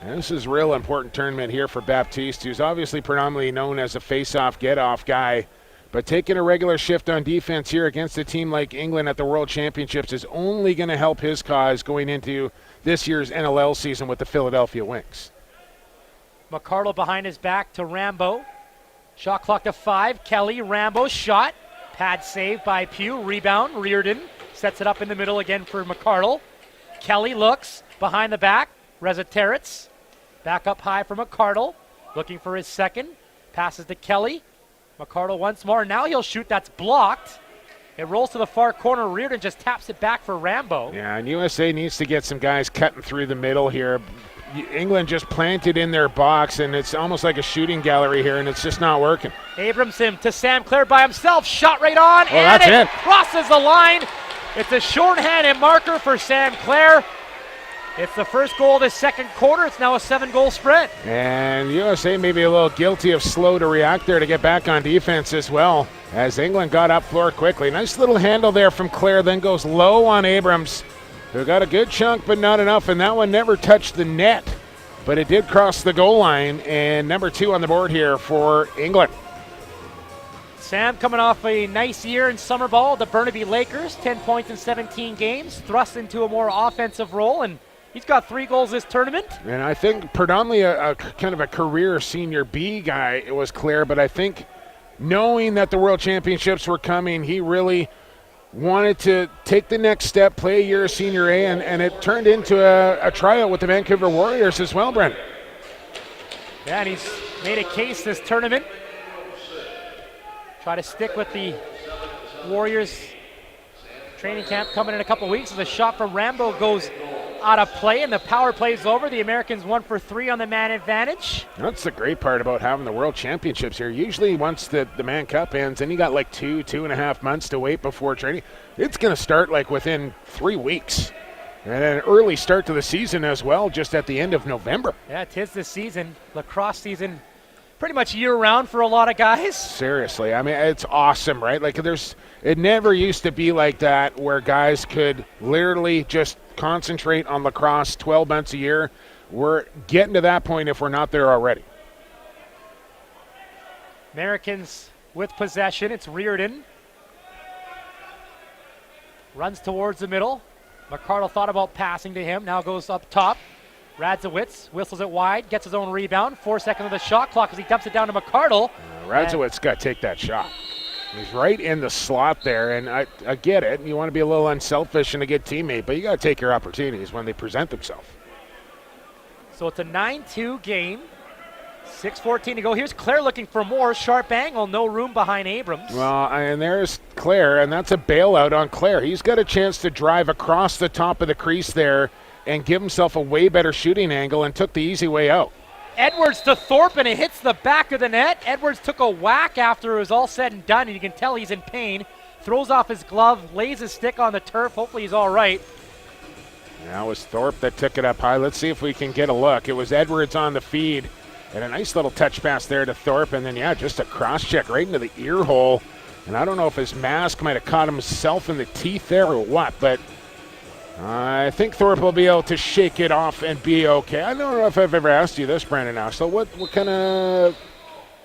And this is a real important tournament here for Baptiste, who's obviously predominantly known as a face-off, get-off guy. But taking a regular shift on defense here against a team like England at the World Championships is only going to help his cause going into this year's NLL season with the Philadelphia Wings. McCardle behind his back to Rambo. Shot clock to 5. Kelly, Rambo, shot. Pad save by Pugh. Rebound, Reardon. Sets it up in the middle again for McCardle. Kelly looks behind the back. Reza Territz. Back up high for McCardle. Looking for his second. Passes to Kelly. McCardle once more. Now he'll shoot. That's blocked. It rolls to the far corner. Reardon just taps it back for Rambo. Yeah, and USA needs to get some guys cutting through the middle here. England just planted in their box, and it's almost like a shooting gallery here, and it's just not working. Abramson to Sam Clare by himself. Shot right on, and it it crosses the line. It's a shorthanded marker for Sam Clare. It's the first goal of the second quarter. It's now a 7-goal spread. And USA may be a little guilty of slow to react there to get back on defense as well, as England got up floor quickly. Nice little handle there from Clare, then goes low on Abrams, who got a good chunk but not enough, and that one never touched the net. But it did cross the goal line, and number 2 on the board here for England. Sam coming off a nice year in summer ball, the Burnaby Lakers, 10 points in 17 games, thrust into a more offensive role, and he's got 3 goals this tournament. And I think predominantly a kind of a career senior B guy, it was clear, but I think knowing that the World Championships were coming, he really wanted to take the next step, play a year of senior A, and it turned into a tryout with the Vancouver Warriors as well, Brent. Yeah, and he's made a case this tournament. Try to stick with the Warriors training camp coming in a couple weeks. As a shot from Rambo goes out of play, and the power play is over. The Americans 1 for 3 on the man advantage. That's the great part about having the World Championships here. Usually once the Man Cup ends, then you got like 2.5 months to wait before training. It's going to start like within 3 weeks. And an early start to the season as well, just at the end of November. Yeah, 'tis the season, lacrosse season, pretty much year-round for a lot of guys. Seriously, I mean, it's awesome, right? Like, it never used to be like that where guys could literally just concentrate on lacrosse 12 months a year. We're getting to that point if we're not there already. Americans with possession. It's Reardon. Runs towards the middle. McCardle thought about passing to him. Now goes up top. Radzewicz whistles it wide, gets his own rebound. 4 seconds of the shot clock as he dumps it down to McCardle. Radzewicz got to take that shot. He's right in the slot there, and I get it. You want to be a little unselfish and a good teammate, but you got to take your opportunities when they present themselves. So it's a 9-2 game. 6:14 to go. Here's Clare looking for more. Sharp angle, no room behind Abrams. Well, and there's Clare, and that's a bailout on Clare. He's got a chance to drive across the top of the crease there and give himself a way better shooting angle, and took the easy way out. Edwards to Thorpe, and it hits the back of the net. Edwards took a whack after it was all said and done, and you can tell he's in pain. Throws off his glove, lays his stick on the turf. Hopefully he's all right. That was Thorpe that took it up high. Let's see if we can get a look. It was Edwards on the feed. And a nice little touch pass there to Thorpe. And then, just a cross check right into the ear hole. And I don't know if his mask might have caught himself in the teeth there or what. But I think Thorpe will be able to shake it off and be okay. I don't know if I've ever asked you this, Brandon Astle. What kind of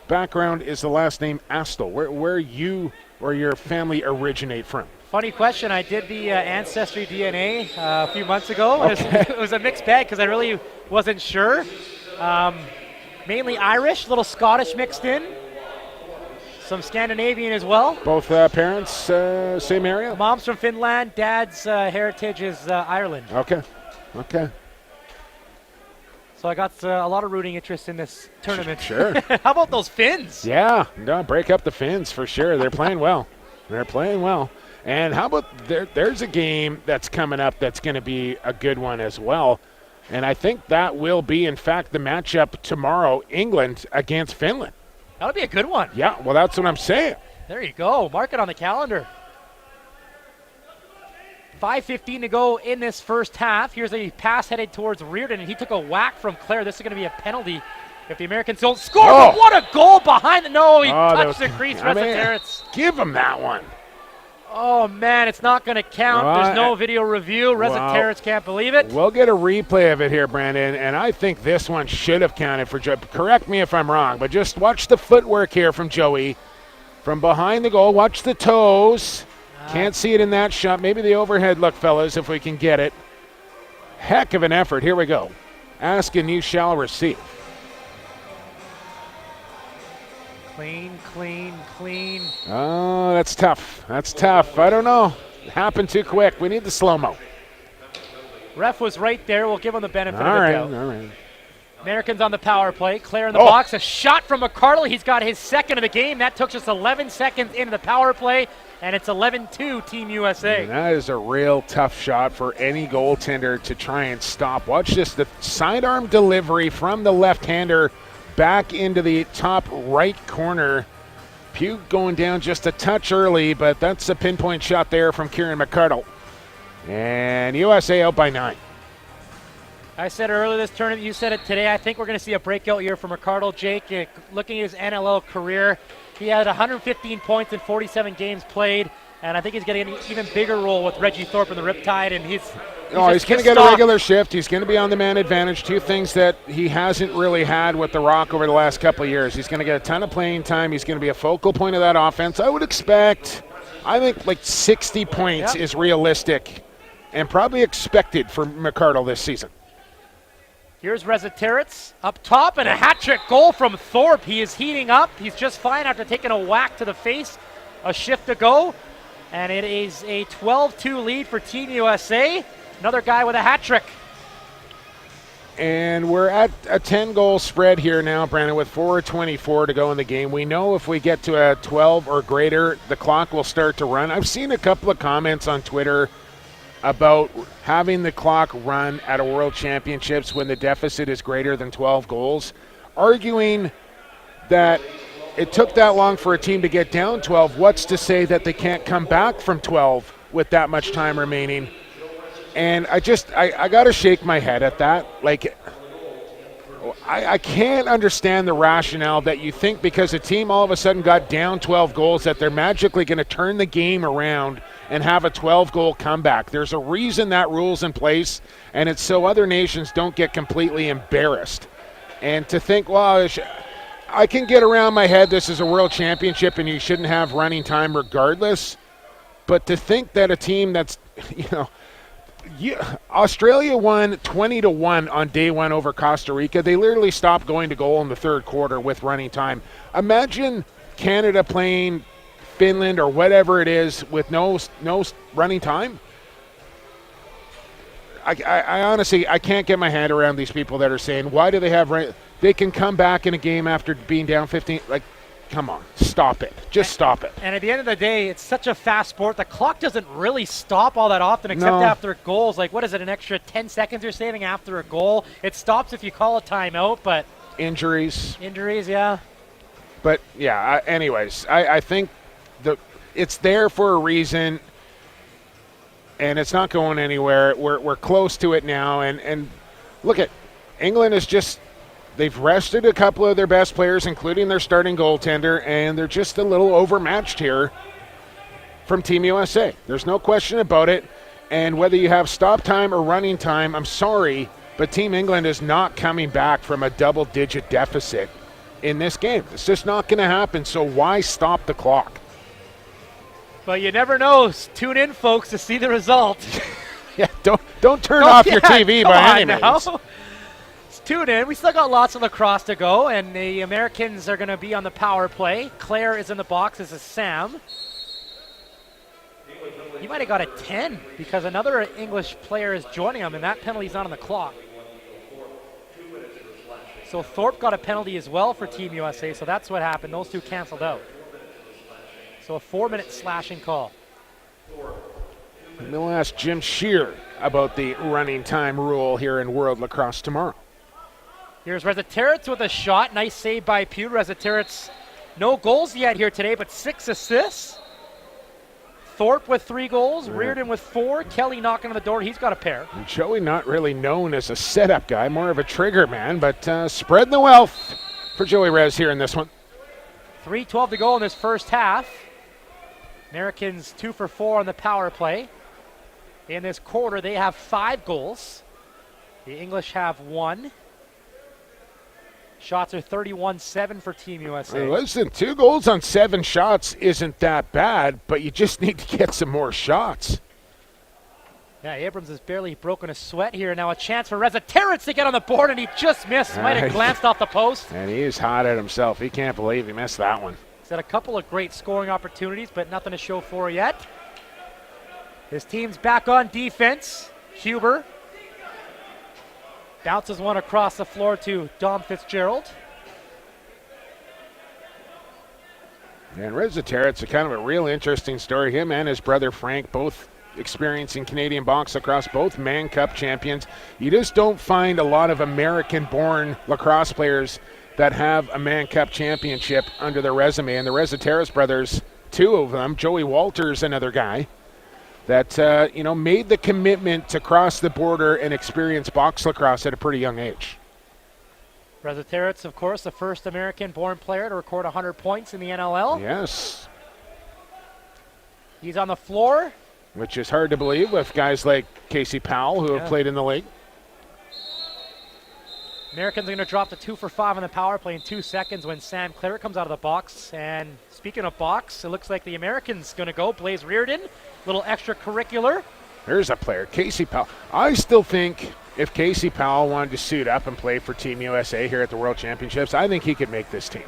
background is the last name Astle? Where you or your family originate from? Funny question. I did the Ancestry DNA a few months ago. Okay. It was a mixed bag because I really wasn't sure. Mainly Irish, a little Scottish mixed in. Some Scandinavian as well. Both parents, same area? Mom's from Finland. Dad's heritage is Ireland. Okay. So I got a lot of rooting interest in this tournament. Sure. How about those Finns? Yeah, no, break up the Finns for sure. They're playing well. And how about there's a game that's coming up that's going to be a good one as well. And I think that will be, in fact, the matchup tomorrow, England against Finland. That'll be a good one. Yeah, well, that's what I'm saying. There you go. Mark it on the calendar. 5:15 to go in this first half. Here's a pass headed towards Reardon, and he took a whack from Clare. This is going to be a penalty if the Americans don't score. Oh. But what a goal behind the... No, he touched the crease. Give him that one. Oh, man, it's not going to count. Well, there's no video review. Terrence can't believe it. We'll get a replay of it here, Brandon, and I think this one should have counted for Joe. Correct me if I'm wrong, but just watch the footwork here from Joey. From behind the goal, watch the toes. Can't see it in that shot. Maybe the overhead look, fellas, if we can get it. Heck of an effort. Here we go. Ask and you shall receive. Clean. Oh, that's tough. I don't know. It happened too quick. We need the slow-mo. Ref was right there. We'll give him the benefit of the doubt. All right. Americans on the power play. Clare in the box. A shot from McCardle. He's got his second of the game. That took just 11 seconds into the power play, and it's 11-2 Team USA. And that is a real tough shot for any goaltender to try and stop. Watch this. The sidearm delivery from the left-hander back into the top right corner. Pugh going down just a touch early, but that's a pinpoint shot there from Kieran McCardle. And USA out by 9. I said earlier this tournament, you said it today, I think we're going to see a breakout year for McCardle. Jake, looking at his NLL career, he had 115 points in 47 games played, and I think he's getting an even bigger role with Reggie Thorpe in the Riptide, and he's going to get a regular shift. He's going to be on the man advantage. Two things that he hasn't really had with the Rock over the last couple of years. He's going to get a ton of playing time. He's going to be a focal point of that offense. I would expect, I think, like 60 points is realistic and probably expected for McCardle this season. Here's Reza Territz up top, and a hat-trick goal from Thorpe. He is heating up. He's just fine after taking a whack to the face. A shift to go, and it is a 12-2 lead for Team USA. Another guy with a hat-trick. And we're at a 10-goal spread here now, Brandon, with 4:24 to go in the game. We know if we get to a 12 or greater, the clock will start to run. I've seen a couple of comments on Twitter about having the clock run at a World Championships when the deficit is greater than 12 goals, arguing that it took that long for a team to get down 12. What's to say that they can't come back from 12 with that much time remaining? And I got to shake my head at that. Like, I can't understand the rationale that you think because a team all of a sudden got down 12 goals that they're magically going to turn the game around and have a 12-goal comeback. There's a reason that rule's in place, and it's so other nations don't get completely embarrassed. And to think, well, I can get around my head this is a world championship and you shouldn't have running time regardless, but to think that a team that's, Australia won 20-1 on day one over Costa Rica. They literally stopped going to goal in the third quarter with running time. Imagine Canada playing Finland or whatever it is with no running time. I honestly, I can't get my hand around these people that are saying, why do they have they can come back in a game after being down 15. Like, come on, stop it. Just stop it. And at the end of the day, it's such a fast sport. The clock doesn't really stop all that often except after goals. Like, what is it, an extra 10 seconds you're saving after a goal? It stops if you call a timeout, but... Injuries, yeah. But, yeah, anyways, I think it's there for a reason. and it's not going anywhere. We're close to it now, and look at England is just. They've rested a couple of their best players, including their starting goaltender, and they're just a little overmatched here from Team USA. There's no question about it. And whether you have stop time or running time, I'm sorry, but Team England is not coming back from a double-digit deficit in this game. It's just not going to happen, so why stop the clock? But you never know. Tune in, folks, to see the result. Yeah, don't turn off your TV by any means. Tune in. We still got lots of lacrosse to go, and the Americans are going to be on the power play. Claire is in the box. This is Sam. He might have got a 10 because another English player is joining him, and that penalty's not on the clock. So Thorpe got a penalty as well for Team USA, so that's what happened. Those two canceled out. So a 4-minute slashing call. We'll ask Jim Shear about the running time rule here in World Lacrosse tomorrow. Here's Rezataritz with a shot. Nice save by Pugh. Rezataritz, no goals yet here today, but 6 assists. Thorpe with 3 goals. Reardon with 4. Kelly knocking on the door. He's got a pair. And Joey not really known as a setup guy, more of a trigger man, but spreading the wealth for Joey Rez here in this one. 3:12 to go in this first half. Americans 2 for 4 on the power play. In this quarter, they have 5 goals. The English have 1. Shots are 31-7 for Team USA. Hey, listen, 2 goals on 7 shots isn't that bad, but you just need to get some more shots. Yeah, Abrams has barely broken a sweat here. Now a chance for Rezataritz to get on the board, and he just missed. Might have glanced off the post. And he's hot at himself. He can't believe he missed that one. He's had a couple of great scoring opportunities, but nothing to show for yet. His team's back on defense. Huber bounces one across the floor to Dom Fitzgerald. And Rezataritz, a kind of a real interesting story. Him and his brother Frank both experiencing Canadian box lacrosse, both Mann Cup champions. You just don't find a lot of American-born lacrosse players that have a Mann Cup championship under their resume. And the Rezataritz brothers, 2 of them, Joey Walters, another guy, that made the commitment to cross the border and experience box lacrosse at a pretty young age. Rezataritz, of course, the first American-born player to record 100 points in the NLL. Yes. He's on the floor. Which is hard to believe with guys like Casey Powell who have played in the league. Americans are going to drop to 2 for 5 on the power play in 2 seconds when Sam Claret comes out of the box. And speaking of box, it looks like the Americans going to go. Blaze Reardon, little extracurricular. There's a player, Casey Powell. I still think if Casey Powell wanted to suit up and play for Team USA here at the World Championships, I think he could make this team.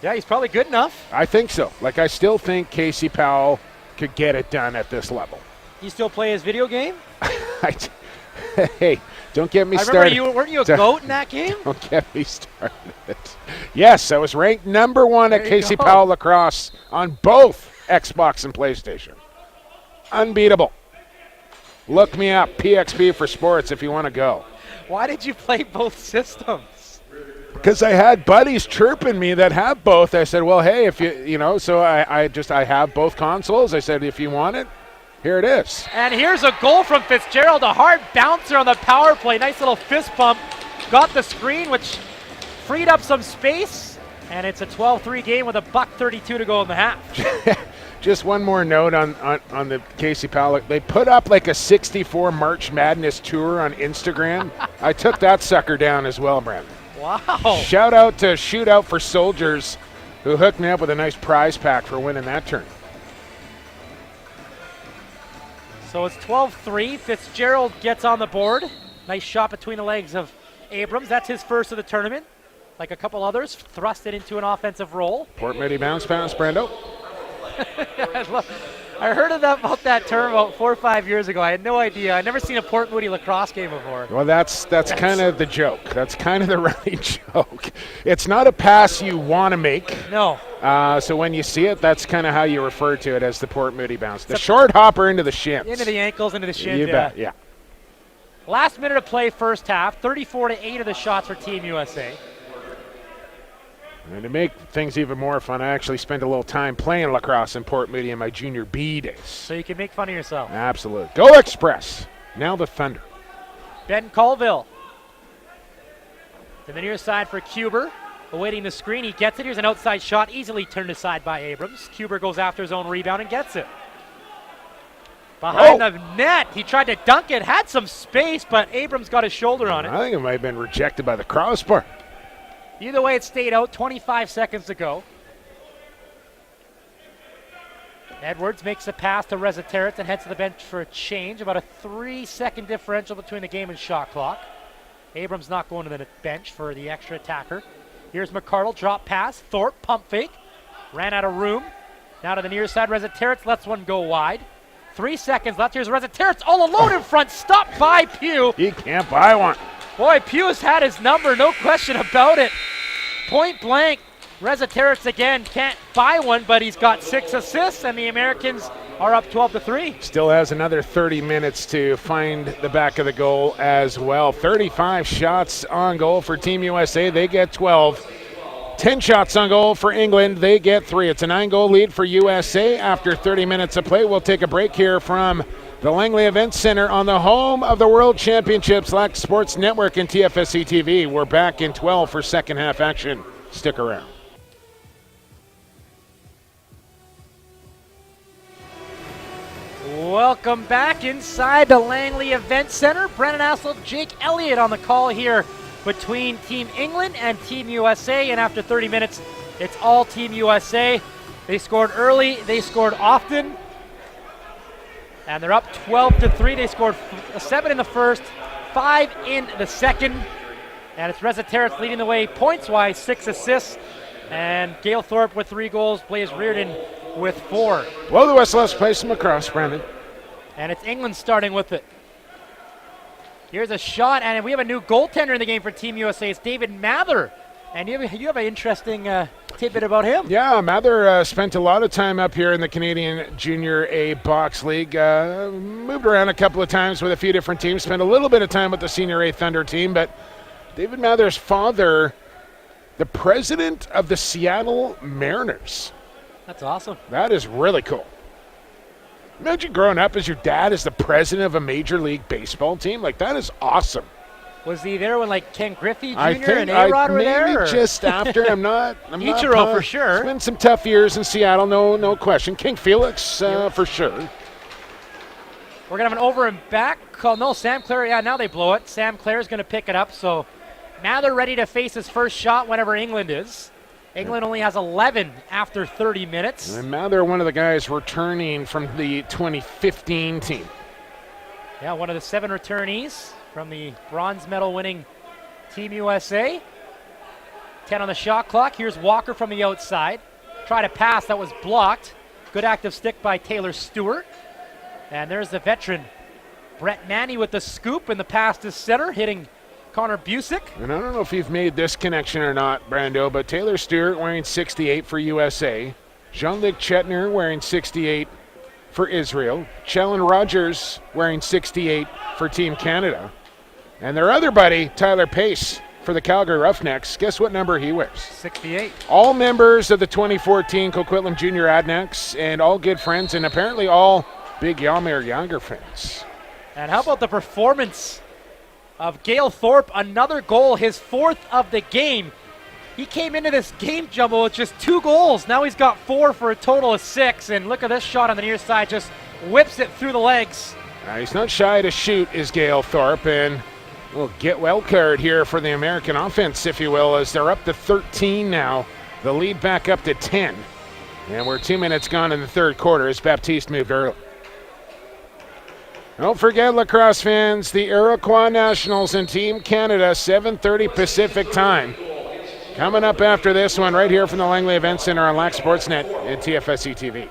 Yeah, he's probably good enough. I think so. I still think Casey Powell could get it done at this level. You still play his video game? Hey, don't get me started. I remember weren't you a goat in that game? Don't get me started. Yes, I was ranked number 1 at Casey Powell Lacrosse on both Xbox and PlayStation. Unbeatable. Look me up, PXP for sports if you want to go. Why did you play both systems? Because I had buddies chirping me that have both. I said, well, hey, if so I have both consoles. I said, if you want it, here it is. And here's a goal from Fitzgerald, a hard bouncer on the power play. Nice little fist pump. Got the screen, which freed up some space. And it's a 12-3 game with $1:32 to go in the half. Just one more note on the Casey Powell. They put up like a 64 March Madness tour on Instagram. I took that sucker down as well, Brandon. Wow. Shout out to Shootout for Soldiers who hooked me up with a nice prize pack for winning that turn. So it's 12-3. Fitzgerald gets on the board. Nice shot between the legs of Abrams. That's his first of the tournament. Like a couple others, thrust it into an offensive role. Port Moody bounce pass, Brando. I heard about that term about 4 or 5 years ago. I had no idea. I'd never seen a Port Moody lacrosse game before. Well, that's kind of the joke. That's kind of the running joke. It's not a pass you want to make. No. So when you see it, that's kind of how you refer to it as the Port Moody bounce. The short hopper into the shins. Into the ankles, into the shins. You bet, yeah. Last minute of play first half. 34-8 of the shots for Team USA. And to make things even more fun, I actually spent a little time playing lacrosse in Port Moody in my junior B days. So you can make fun of yourself. Absolutely. Go Express. Now the Thunder. Ben Colville. To the near side for Kuber. Awaiting the screen. He gets it. Here's an outside shot. Easily turned aside by Abrams. Kuber goes after his own rebound and gets it. Behind the net. He tried to dunk it. Had some space, but Abrams got his shoulder on it. I think it might have been rejected by the crossbar. Either way, it stayed out. 25 seconds to go. Edwards makes a pass to Rezateritz and heads to the bench for a change. About a 3-second differential between the game and shot clock. Abrams not going to the bench for the extra attacker. Here's McCardle, drop pass. Thorpe, pump fake. Ran out of room. Now to the near side. Rezateritz lets one go wide. 3 seconds left. Here's Rezateritz all alone in front. Stopped by Pugh. He can't buy one. Boy, Pugh has had his number. No question about it. Point blank. Rezateritz again can't buy one, but he's got 6 assists, and the Americans are up 12-3. Still has another 30 minutes to find the back of the goal as well. 35 shots on goal for Team USA. They get 12. 10 shots on goal for England. They get 3. It's a 9-goal lead for USA after 30 minutes of play. We'll take a break here from the Langley Events Center on the home of the World Championships, Lac Sports Network and TFSC TV. We're back in 12 for second half action. Stick around. Welcome back inside the Langley Events Center. Brennan Hassel, Jake Elliott on the call here between Team England and Team USA. And after 30 minutes, it's all Team USA. They scored early. They scored often. And they're up 12-3. They scored 7 in the first, 5 in the second. And it's Rezateritz leading the way points-wise, 6 assists. And Gale Thorpe with 3 goals, Blaze Reardon with 4. Well, the West Let's play some lacrosse, Brandon. And it's England starting with it. Here's a shot, and we have a new goaltender in the game for Team USA. It's David Mather. And you have an interesting tidbit about him. Yeah, Mather spent a lot of time up here in the Canadian Junior A Box League. Moved around a couple of times with a few different teams. Spent a little bit of time with the Senior A Thunder team. But David Mather's father, the president of the Seattle Mariners. That's awesome. That is really cool. Imagine growing up as your dad is the president of a Major League Baseball team. Like, that is awesome. Was he there when, like, Ken Griffey Jr. and A-Rod were there? Maybe just after. I'm not Ichiro for sure. It's been some tough years in Seattle, no question. King Felix for sure. We're going to have an over and back call. No, Sam Clare. Yeah, now they blow it. Sam Clare is going to pick it up. So Mather ready to face his first shot whenever England is. England only has 11 after 30 minutes. And Mather, one of the guys returning from the 2015 team. Yeah, one of the 7 returnees from the bronze medal winning Team USA. 10 on the shot clock. Here's Walker from the outside. Tried a pass that was blocked. Good active stick by Taylor Stewart. And there's the veteran Brett Manny with the scoop, and the pass to center, hitting Connor Busick. And I don't know if you've made this connection or not, Brando, but Taylor Stewart wearing 68 for USA. Jean-Luc Chetner wearing 68 for Israel. Chellan Rogers wearing 68 for Team Canada. And their other buddy, Tyler Pace, for the Calgary Roughnecks. Guess what number he wears? 68. All members of the 2014 Coquitlam Junior Adnecks and all good friends, and apparently all big Yamir Younger fans. And how about the performance of Gale Thorpe? Another goal, his 4th of the game. He came into this game, Jumbo, with just 2 goals. Now he's got 4 for a total of 6. And look at this shot on the near side, just whips it through the legs. He's not shy to shoot, is Gale Thorpe, and we'll get well card here for the American offense, if you will, as they're up to 13 now. The lead back up to 10. And we're 2 minutes gone in the third quarter as Baptiste moved early. Don't forget, lacrosse fans, the Iroquois Nationals and Team Canada, 7:30 Pacific time. Coming up after this one right here from the Langley Events Center on Lac Sportsnet and TFSC TV.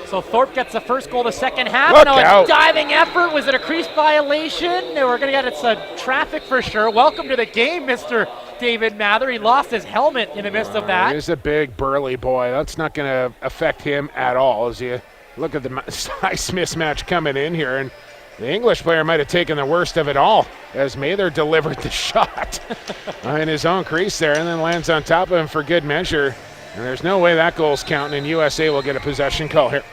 So Thorpe gets the first goal the second half. Look now out. It's diving effort. Was it a crease violation? No, we're going to get it's a traffic for sure. Welcome to the game, Mr. David Mather. He lost his helmet in the midst of that. He's a big burly boy. That's not going to affect him at all as you look at the size mismatch coming in here. And The English player might have taken the worst of it all as Mather delivered the shot in his own crease there and then lands on top of him for good measure. And there's no way that goal's counting, and USA will get a possession call here.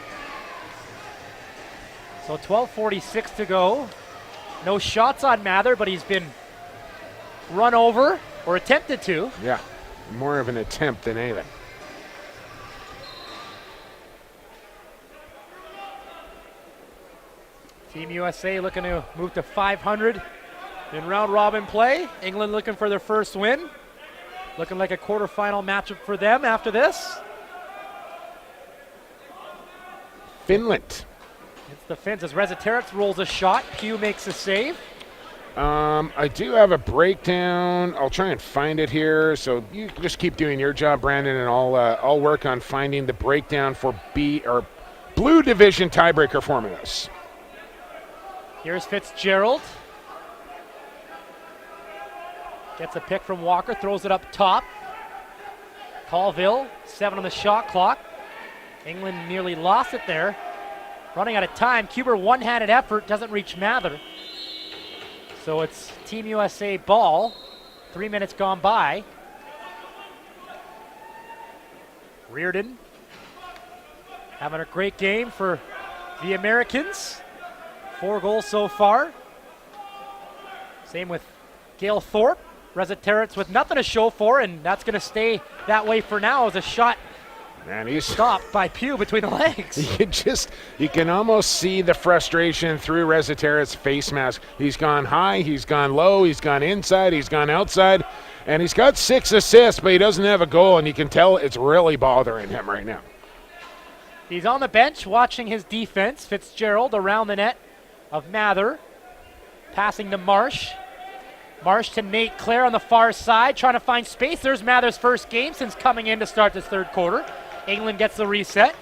So 12:46 to go. No shots on Mather, but he's been run over or attempted to. Yeah, more of an attempt than anything. Team USA looking to move to 500 in round robin play. England looking for their first win. Looking like a quarterfinal matchup for them after this. Finland. It's the Finns as Reziterets rolls a shot. Pugh makes a save. I do have a breakdown. I'll try and find it here. So you just keep doing your job, Brandon, and I'll work on finding the breakdown for Blue Division tiebreaker formulas. Here's Fitzgerald. Gets a pick from Walker, throws it up top. Colville, 7 on the shot clock. England nearly lost it there. Running out of time. Kuber one-handed effort, doesn't reach Mather. So it's Team USA ball. 3 minutes gone by. Reardon having a great game for the Americans. 4 goals so far. Same with Gale Thorpe. Reziterets with nothing to show for, and that's going to stay that way for now as a shot He's stopped by Pugh between the legs. You can almost see the frustration through Reziterets' face mask. He's gone high, he's gone low, he's gone inside, he's gone outside, and he's got 6 assists, but he doesn't have a goal, and you can tell it's really bothering him right now. He's on the bench watching his defense. Fitzgerald around the net of Mather. Passing to Marsh. Marsh to Nate Clare on the far side, trying to find space. There's Mather's first game since coming in to start this third quarter. England gets the reset.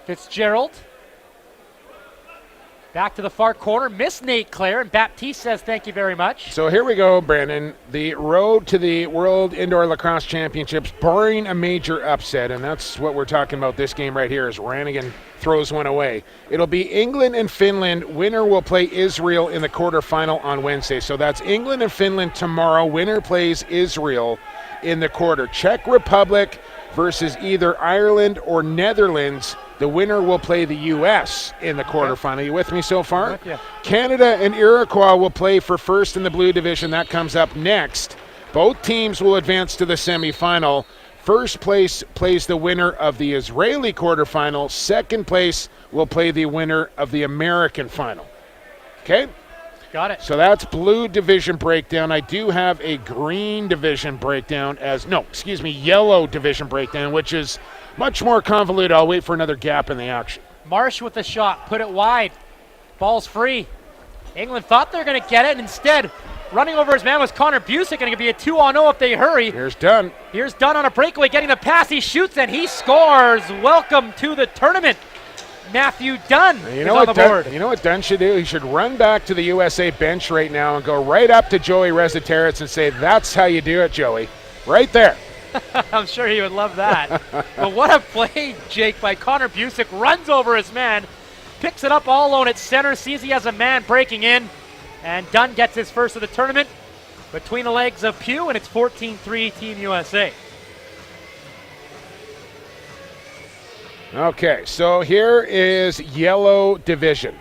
Fitzgerald. Back to the far corner. Missed Nate Clare, and Baptiste says thank you very much. So here we go, Brandon. The road to the World Indoor Lacrosse Championships, barring a major upset, and that's what we're talking about this game right here, as Rannigan throws one away. It'll be England and Finland. Winner will play Israel in the quarterfinal on Wednesday. So that's England and Finland tomorrow. Winner plays Israel in the quarter. Czech Republic versus either Ireland or Netherlands. The winner will play the U.S. in the quarterfinal. You with me so far? Yeah. Canada and Iroquois will play for first in the Blue Division. That comes up next. Both teams will advance to the semifinal. First place plays the winner of the Israeli quarterfinal. Second place will play the winner of the American final. Okay? Got it. So that's Blue Division breakdown. I do have a Green Division breakdown Yellow Division breakdown, which is much more convoluted. I'll wait for another gap in the action. Marsh with the shot, put it wide. Ball's free. England thought they were going to get it, and instead, running over his man was Connor Busick, and it could be a 2-on-0 if they hurry. Here's Dunn. Here's Dunn on a breakaway, getting the pass. He shoots, and he scores. Welcome to the tournament. Matthew Dunn is on the board. You know what Dunn should do? He should run back to the USA bench right now and go right up to Joey Reziterets and say, that's how you do it, Joey. Right there. I'm sure he would love that. But what a play, Jake, by Connor Busick. Runs over his man, picks it up all alone at center, sees he has a man breaking in, and Dunn gets his first of the tournament between the legs of Pugh, and it's 14-3 Team USA. Okay, so here is Yellow Division.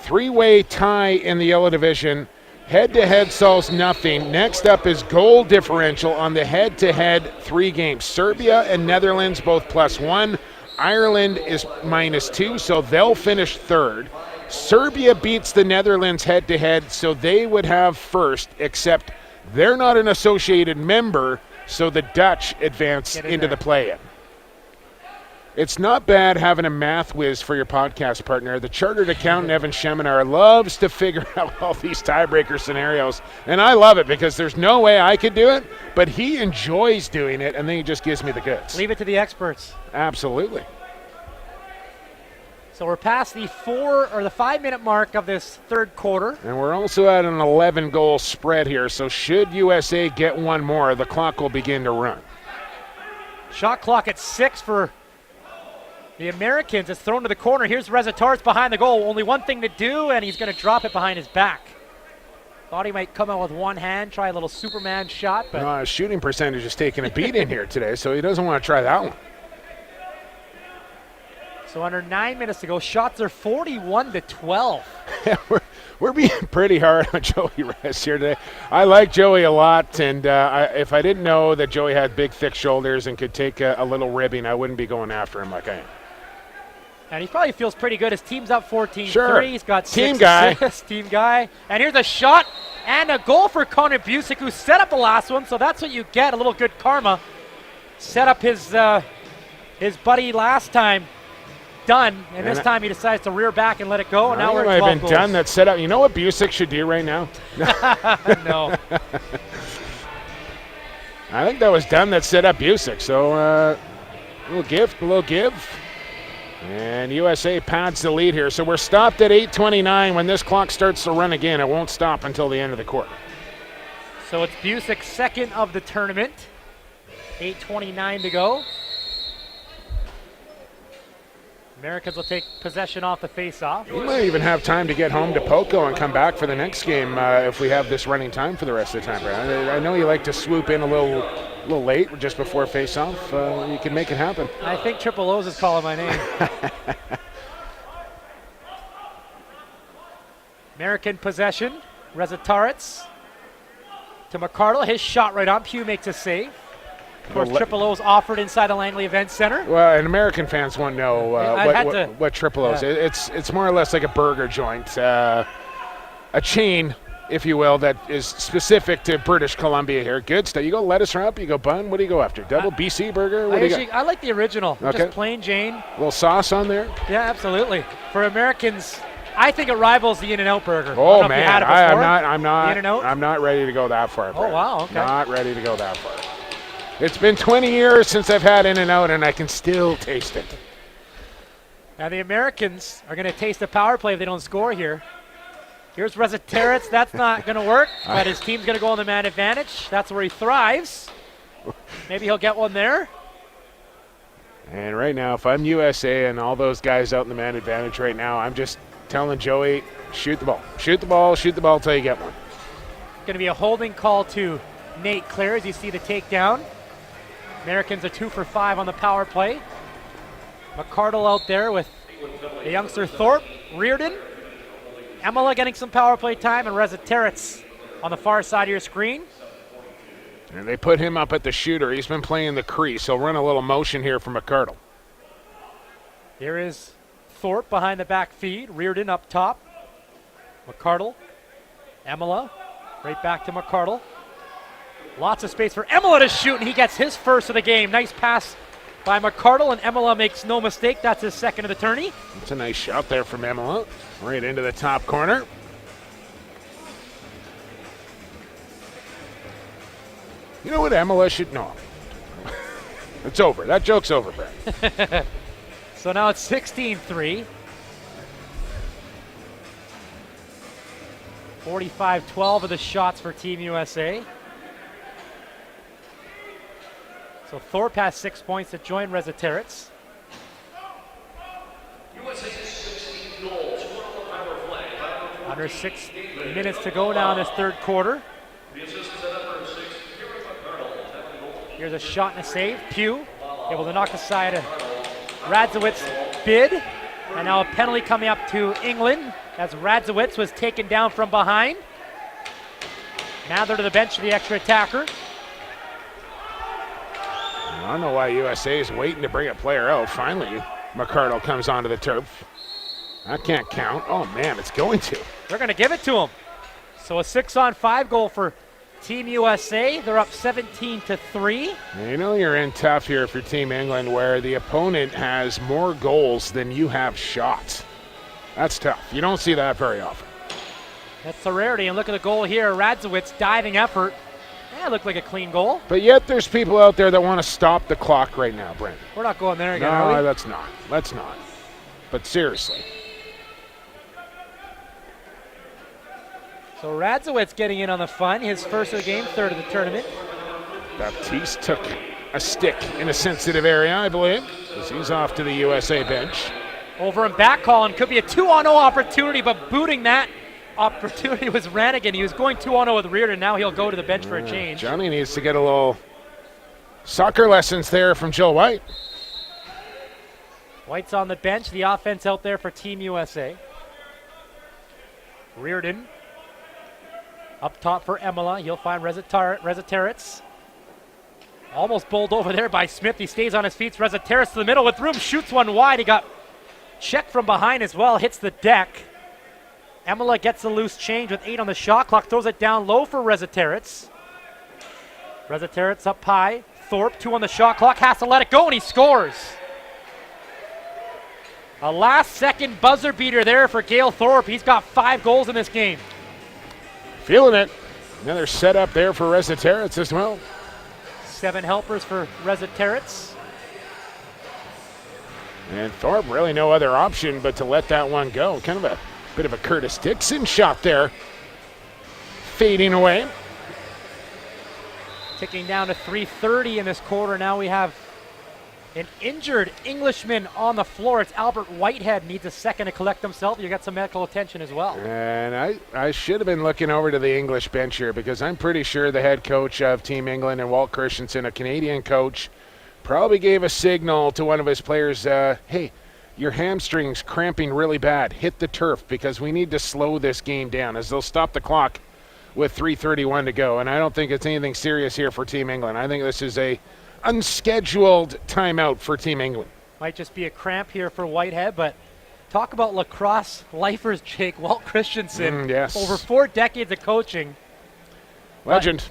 3-way tie in the Yellow Division. Head-to-head solves nothing. Next up is goal differential on the head-to-head 3 games. Serbia and Netherlands both +1. Ireland is -2, so they'll finish third. Serbia beats the Netherlands head-to-head, so they would have first, except they're not an associated member, so the Dutch advance into the play-in. It's not bad having a math whiz for your podcast partner. The chartered accountant Evan Sheminar loves to figure out all these tiebreaker scenarios, and I love it because there's no way I could do it, but he enjoys doing it, and then he just gives me the goods. Leave it to the experts. Absolutely. So we're past the 5-minute mark of this third quarter. And we're also at an 11-goal spread here, so should USA get one more, the clock will begin to run. Shot clock at 6 for The Americans, it's thrown to the corner. Here's Rezataritz behind the goal. Only one thing to do, and he's going to drop it behind his back. Thought he might come out with one hand, try a little Superman shot. But his shooting percentage is taking a beat in here today, so he doesn't want to try that one. So under 9 minutes to go, shots are 41-12. We're being pretty hard on Joey Rez here today. I like Joey a lot, and if I didn't know that Joey had big, thick shoulders and could take a little ribbing, I wouldn't be going after him like I am. And he probably feels pretty good. His team's up 14-3. Sure. He's got Team 6 guy. assists. Team guy. And here's a shot and a goal for Connor Busick, who set up the last one. So that's what you get, a little good karma. Set up his buddy last time. Done. And this time he decides to rear back and let it go. And now we're at 12 might have been goals. done that set up. You know what Busick should do right now? No. I think that was done that set up Busick. So a little give. And USA pads the lead here. So we're stopped at 8:29. When this clock starts to run again, it won't stop until the end of the quarter. So it's Busick's second of the tournament. 8:29 to go. Americans will take possession off the face-off. We might even have time to get home to Poco and come back for the next game if we have this running time for the rest of the time, Brad. I know you like to swoop in a little late, just before face-off. You can make it happen. I think Triple O's is calling my name. American possession. Rezataritz to McCardle. His shot right on. Pugh makes a save. Of course, Triple O's offered inside the Langley Event Center. Well, and American fans want to know what Triple O's. Yeah. It's more or less like a burger joint, a chain, if you will, that is specific to British Columbia here. Good stuff. You go lettuce wrap, you go bun. What do you go after? Double BC burger? What do you got? I like the original. Okay. Just plain Jane. A little sauce on there? Yeah, absolutely. For Americans, I think it rivals the In-N-Out burger. Oh man, I'm not ready to go that far. Oh wow, okay. Not ready to go that far. It's been 20 years since I've had In-N-Out, and I can still taste it. Now the Americans are going to taste the power play if they don't score here. Here's Rezataritz. That's not going to work, but his team's going to go on the man advantage. That's where he thrives. Maybe he'll get one there. And right now, if I'm USA and all those guys out in the man advantage right now, I'm just telling Joey, shoot the ball. Shoot the ball until you get one. Going to be a holding call to Nate Clare as you see the takedown. Americans are 2 for 5 on the power play. McCardle out there with the youngster Thorpe, Reardon. Emila getting some power play time, and Rezataritz on the far side of your screen. And they put him up at the shooter. He's been playing the crease. He'll run a little motion here for McCardle. Here is Thorpe behind the back feed. Reardon up top. McCardle. Emila. Right back to McCardle. Lots of space for Emila to shoot, and he gets his first of the game. Nice pass by McCardle, and Emila makes no mistake. That's his second of the tourney. It's a nice shot there from Emila. Right into the top corner. You know what Emila should know? It's over. That joke's over, Brad. So now it's 16-3. 45-12 of the shots for Team USA. So Thorpe has 6 points to join Rezataritz. Under 6 minutes to go now in this third quarter. Here's a shot and a save. Pugh able to knock aside a Radzowitz bid. And now a penalty coming up to England as Radzowitz was taken down from behind. Mather to the bench for the extra attacker. I don't know why USA is waiting to bring a player out. Finally, McCardle comes onto the turf. That can't count. Oh, man, it's going to. They're going to give it to him. So a 6-on-5 goal for Team USA. They're up 17-3. You know you're in tough here for Team England where the opponent has more goals than you have shots. That's tough. You don't see that very often. That's a rarity. And look at the goal here. Radzowitz diving effort. Yeah, looked like a clean goal. But yet there's people out there that want to stop the clock right now, Brent. We're not going there again, no, are we? let's not. Let's not. But seriously. So Radzowitz getting in on the fun. His first of the game, third of the tournament. Baptiste took a stick in a sensitive area, I believe, because he's off to the USA bench. Over and back calling. Could be a 2-on-0 opportunity, but booting that opportunity was Rannigan. He was going 2-on-0 with Reardon. Now he'll go to the bench for a change. Johnny needs to get a little soccer lessons there from Joe White. White's on the bench. The offense out there for Team USA. Reardon up top for Emila. He'll find Rezataritz. Almost bowled over there by Smith. He stays on his feet. Rezataritz to the middle with room. Shoots one wide. He got checked from behind as well. Hits the deck. Emila gets the loose change with 8 on the shot clock. Throws it down low for Rezataritz. Rezataritz up high. Thorpe, 2 on the shot clock. Has to let it go, and he scores. A last-second buzzer beater there for Gale Thorpe. He's got 5 goals in this game. Feeling it. Another setup there for Rezataritz as well. 7 helpers for Rezataritz. And Thorpe, really no other option but to let that one go. Kind of a bit of a Curtis Dixon shot there. Fading away. Ticking down to 3:30 in this quarter. Now we have an injured Englishman on the floor. It's Albert Whitehead. Needs a second to collect himself. You got some medical attention as well. And I should have been looking over to the English bench here, because I'm pretty sure the head coach of Team England and Walt Christensen, a Canadian coach, probably gave a signal to one of his players, hey, your hamstring's cramping really bad. Hit the turf, because we need to slow this game down, as they'll stop the clock with 3:31 to go. And I don't think it's anything serious here for Team England. I think this is a unscheduled timeout for Team England. Might just be a cramp here for Whitehead, but talk about lacrosse lifers, Jake. Walt Christensen, yes. Over 4 decades of coaching. Legend.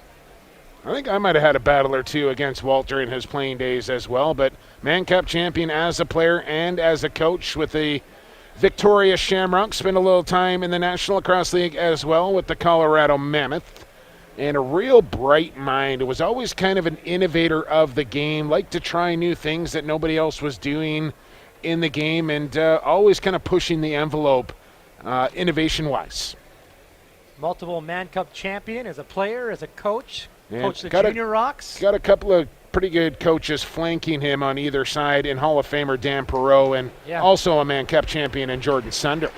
I think I might have had a battle or two against Walt during his playing days as well, but Mann Cup champion as a player and as a coach with the Victoria Shamrocks. Spent a little time in the National Lacrosse League as well with the Colorado Mammoth. And a real bright mind. It was always kind of an innovator of the game, liked to try new things that nobody else was doing in the game, and always kind of pushing the envelope innovation-wise. Multiple Mann Cup champion as a player, as a coach. And coached the Junior Rocks. Got a couple of pretty good coaches flanking him on either side, in Hall of Famer Dan Perreault, and also a Mann Cup champion in Jordan Sunder.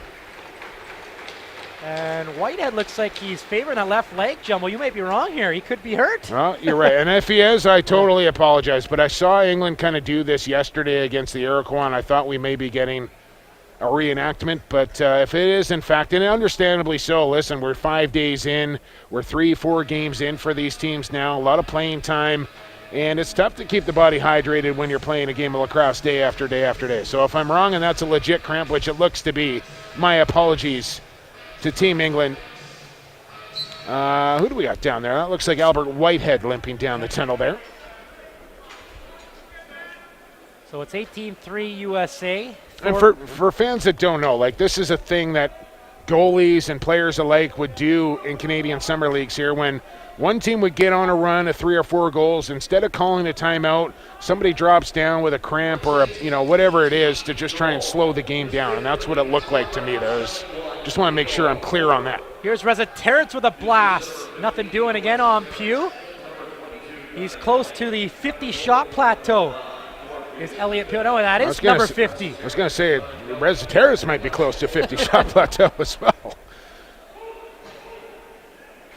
And Whitehead looks like he's favoring that left leg, Jumbo. You might be wrong here. He could be hurt. Well, you're right. And if he is, I totally apologize. But I saw England kind of do this yesterday against the Iroquois, and I thought we may be getting a reenactment. But if it is, in fact, and understandably so, listen, we're 5 days in. We're 3-4 games in for these teams now. A lot of playing time. And it's tough to keep the body hydrated when you're playing a game of lacrosse day after day after day. So if I'm wrong and that's a legit cramp, which it looks to be, my apologies to Team England. Who do we got down there? That looks like Albert Whitehead limping down the tunnel there. So it's 18-3 USA. And for fans that don't know, like, this is a thing that goalies and players alike would do in Canadian summer leagues here. When one team would get on a run of 3 or 4 goals, instead of calling a timeout, somebody drops down with a cramp or whatever it is to just try and slow the game down. And that's what it looked like to me. Just want to make sure I'm clear on that. Here's Rezataritz with a blast. Nothing doing again on Pugh. He's close to the 50-shot plateau. Is Elliot Pugh? No, that is number 50. I was going to say Rezataritz might be close to 50-shot plateau as well.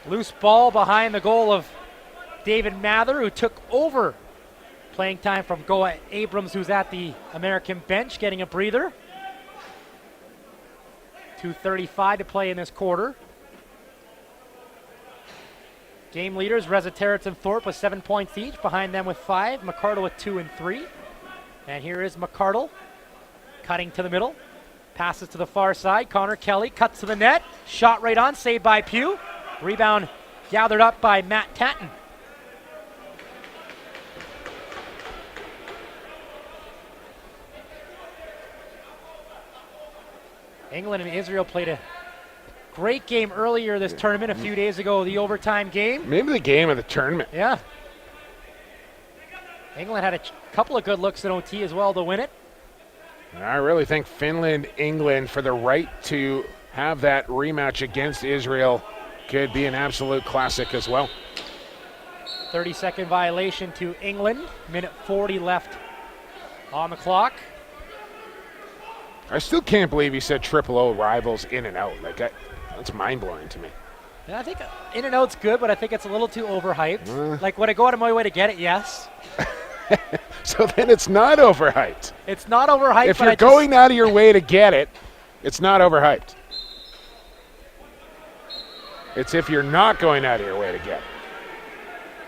Loose ball behind the goal of David Mather, who took over playing time from Goa Abrams, who's at the American bench, getting a breather. 2:35 to play in this quarter. Game leaders, Rezataritz and Thorpe with 7 points each. Behind them with 5. McCardle with 2 and 3. And here is McCardle cutting to the middle. Passes to the far side. Connor Kelly cuts to the net. Shot right on, saved by Pugh. Rebound gathered up by Matt Tatton. England and Israel played a great game earlier this tournament, a few days ago, the overtime game. Maybe the game of the tournament. Yeah. England had a couple of good looks in OT as well to win it. And I really think Finland, England, for the right to have that rematch against Israel, could be an absolute classic as well. 30-second violation to England. Minute 40 left on the clock. I still can't believe he said triple O rivals in and out. That's mind-blowing to me. Yeah, I think in and out's good, but I think it's a little too overhyped. Like, would I go out of my way to get it? Yes. So then it's not overhyped. It's not overhyped. If you're going out of your way to get it, it's not overhyped. It's if you're not going out of your way to get it.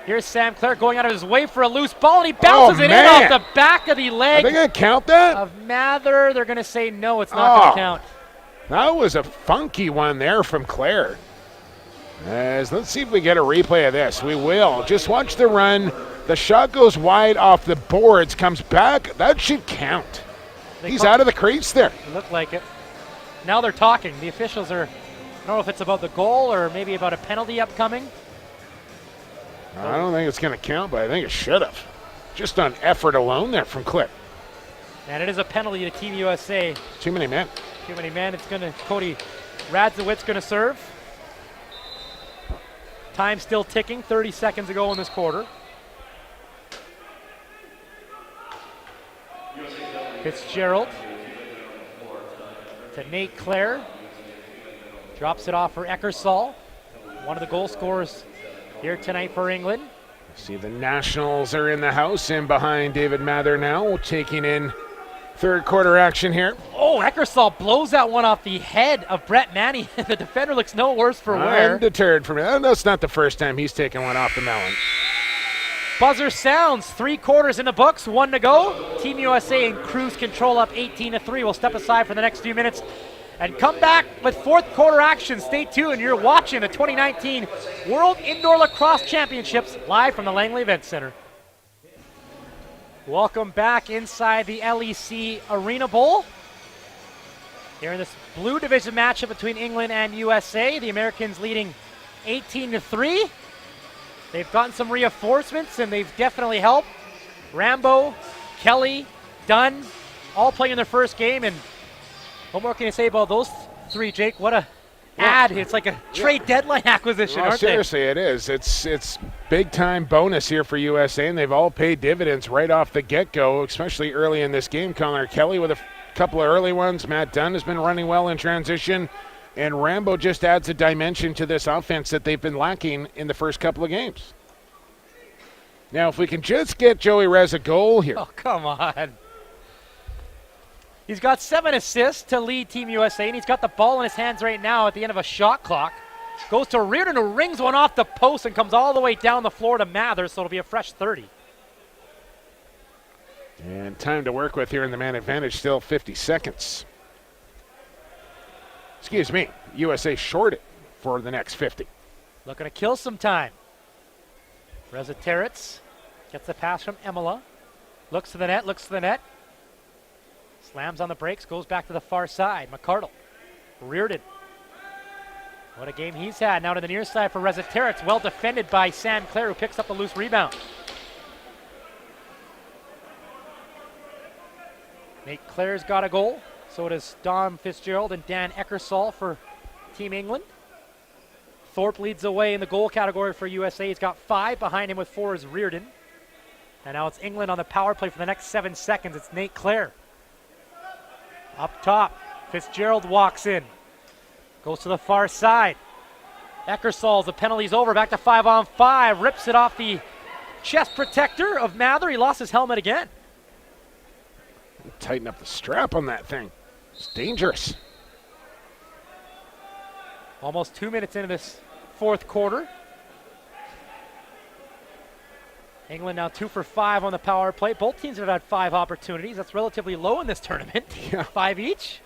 Here's Sam Clare going out of his way for a loose ball, and he bounces it in off the back of the leg. Are they going to count that? Of Mather. They're going to say no, it's not going to count. That was a funky one there from Clare. Let's see if we get a replay of this. We will. Just watch the run. The shot goes wide off the boards, comes back. That should count. He's out of the crease there. It looked like it. Now they're talking. The officials are, I don't know if it's about the goal or maybe about a penalty upcoming. I don't think it's going to count, but I think it should have. Just on effort alone there from Clare. And it is a penalty to Team USA. Too many men. Too many men. It's going to, Cody Radzowitz going to serve. Time still ticking, 30 seconds to go in this quarter. Fitzgerald to Nate Clare. Drops it off for Eckersall, one of the goal scorers here tonight for England. See the Nationals are in the house and behind David Mather now, taking in third quarter action here. Oh, Eckersall blows that one off the head of Brett Manny. The defender looks no worse for wear. Undeterred from it. That's not the first time he's taken one off the melon. Buzzer sounds, 3 quarters in the books, 1 to go. Team USA in cruise control up 18-3. We'll step aside for the next few minutes and come back with fourth quarter action. Stay tuned. You're watching the 2019 World Indoor Lacrosse Championships live from the Langley Event Center. Welcome back inside the LEC Arena Bowl. Here in this Blue Division matchup between England and USA. The Americans leading 18-3. They've gotten some reinforcements, and they've definitely helped. Rambo, Kelly, Dunn, all playing in their first game. And what more can you say about those 3, Jake? What a ad. It's like a trade deadline acquisition, aren't seriously, it is. It's big-time bonus here for USA, and they've all paid dividends right off the get-go, especially early in this game. Connor Kelly with a couple of early ones. Matt Dunn has been running well in transition. And Rambo just adds a dimension to this offense that they've been lacking in the first couple of games. Now, if we can just get Joey Rez a goal here. Oh, come on. He's got 7 assists to lead Team USA, and he's got the ball in his hands right now at the end of a shot clock. Goes to Reardon, who rings one off the post and comes all the way down the floor to Mather, so it'll be a fresh 30. And time to work with here in the man advantage, still 50 seconds. Excuse me, USA shorted for the next 50. Looking to kill some time. Reza Teretz gets the pass from Emila. Looks to the net, Slams on the brakes, goes back to the far side. McCardle, Reardon. What a game he's had. Now to the near side for Reza Teretz. Well defended by Sam Clare, who picks up a loose rebound. Nate Clare's got a goal. So does Dom Fitzgerald and Dan Eckersall for Team England. Thorpe leads the way in the goal category for USA. He's got 5. Behind him with 4 is Reardon. And now it's England on the power play for the next 7 seconds. It's Nate Clare. Up top, Fitzgerald walks in. Goes to the far side. Eckersall, the penalty's over. Back to 5-on-5. Rips it off the chest protector of Mather. He lost his helmet again. Tighten up the strap on that thing. It's dangerous. Almost 2 minutes into this fourth quarter. England now 2 for 5 on the power play. Both teams have had 5 opportunities. That's relatively low in this tournament. Yeah. 5 each.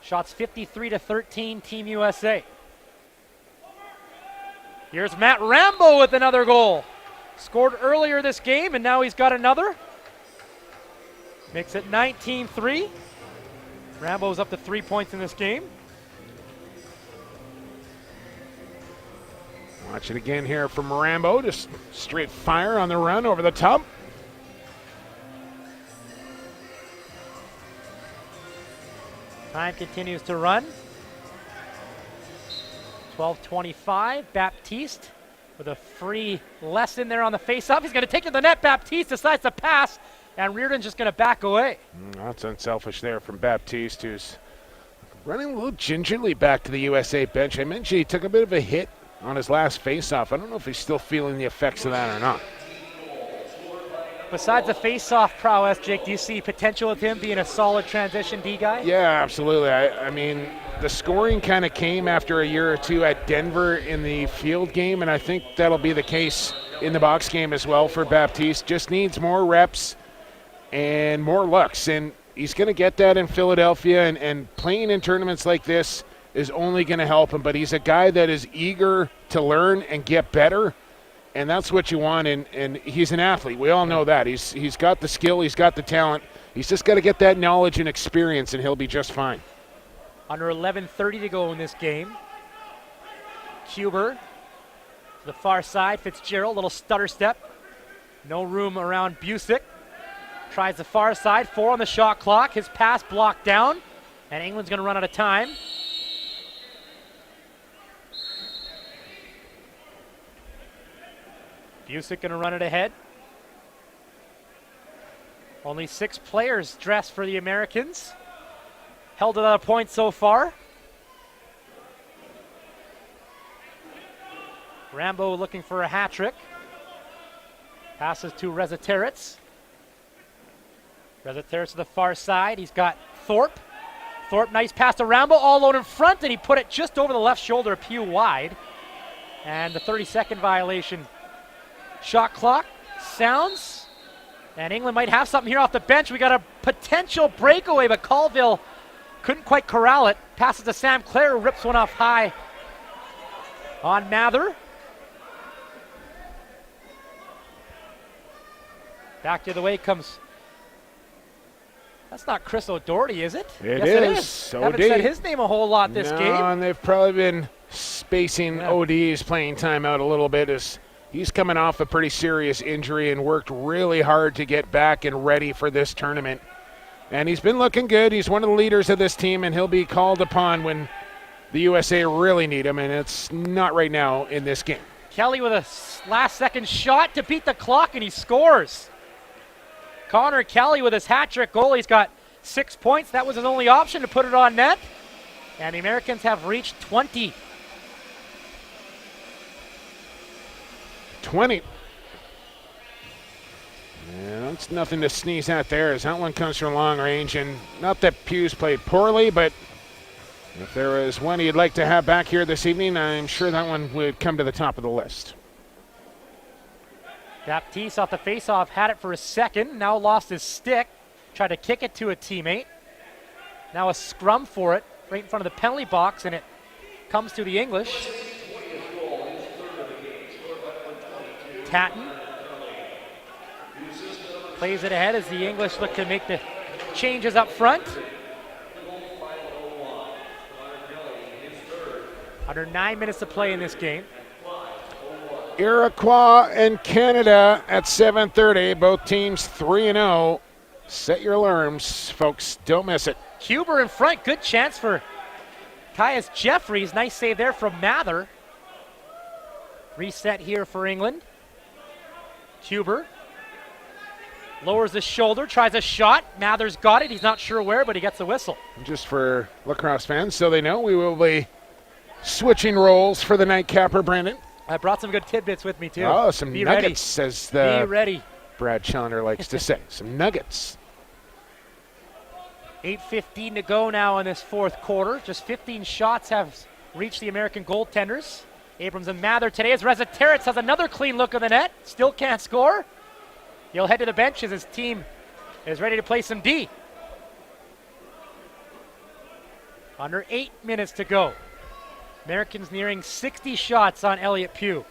Shots 53-13, Team USA. Here's Matt Rambo with another goal. Scored earlier this game, and now he's got another. Makes it 19-3. Rambo's up to 3 points in this game. Watch it again here from Rambo. Just straight fire on the run over the top. Time continues to run. 12:25. Baptiste with a free lesson there on the face-off. He's going to take it to the net. Baptiste decides to pass, and Reardon's just going to back away. That's unselfish there from Baptiste, who's running a little gingerly back to the USA bench. I mentioned he took a bit of a hit on his last face-off. I don't know if he's still feeling the effects of that or not. Besides the face-off prowess, Jake, do you see potential with him being a solid transition D guy? Yeah, absolutely. I mean, the scoring kind of came after a year or two at Denver in the field game, and I think that'll be the case in the box game as well for Baptiste. Just needs more reps and more looks, and he's going to get that in Philadelphia, and playing in tournaments like this is only going to help him, but he's a guy that is eager to learn and get better, and that's what you want, and he's an athlete. We all know that. He's got the skill, he's got the talent. He's just got to get that knowledge and experience, and he'll be just fine. Under 11:30 to go in this game. Huber to the far side. Fitzgerald, little stutter step. No room around Busick. Tries the far side. 4 on the shot clock. His pass blocked down. And England's going to run out of time. Busick going to run it ahead. Only 6 players dressed for the Americans. Held another point so far. Rambo looking for a hat trick. Passes to Rezataritz. Rezataritz to the far side. He's got Thorpe. Thorpe, nice pass to Rambo, all alone in front, and he put it just over the left shoulder, Pew wide. And the 30-second violation. Shot clock sounds. And England might have something here off the bench. We got a potential breakaway, but Colville couldn't quite corral it. Passes to Sam Clare, who rips one off high on Mather. Back the other way comes. That's not Chris O'Doherty, is it? It yes, is. it is. Haven't said his name a whole lot this game. And they've probably been spacing OD's playing time out a little bit as he's coming off a pretty serious injury and worked really hard to get back and ready for this tournament. And he's been looking good. He's one of the leaders of this team, and he'll be called upon when the USA really need him, and it's not right now in this game. Kelly with a last-second shot to beat the clock, and he scores. Connor Kelly with his hat-trick goal. He's got 6 points. That was his only option to put it on net. And the Americans have reached 20. 20. Yeah, that's nothing to sneeze at there, as that one comes from long range. And not that Pew's played poorly, but if there was one he'd like to have back here this evening, I'm sure that one would come to the top of the list. Baptiste off the faceoff, had it for a second, now lost his stick, tried to kick it to a teammate. Now a scrum for it, right in front of the penalty box, and it comes to the English. Tatton plays it ahead as the English look to make the changes up front. Under 9 minutes to play in this game. Iroquois and Canada at 7:30. Both teams 3-0. Set your alarms, folks. Don't miss it. Huber in front. Good chance for Caius Jeffries. Nice save there from Mather. Reset here for England. Huber lowers his shoulder, tries a shot. Mather's got it. He's not sure where, but he gets a whistle. Just for lacrosse fans, so they know, we will be switching roles for the nightcapper, Brandon. I brought some good tidbits with me, too. Oh, some Be nuggets, ready. as the Be ready. Brad Challenger likes to say. Some nuggets. 8:15 to go now in this fourth quarter. Just 15 shots have reached the American goaltenders. Abrams and Mather today as Rezataritz has another clean look of the net. Still can't score. He'll head to the bench as his team is ready to play some D. Under 8 minutes to go. Americans nearing 60 shots on Elliott Pugh.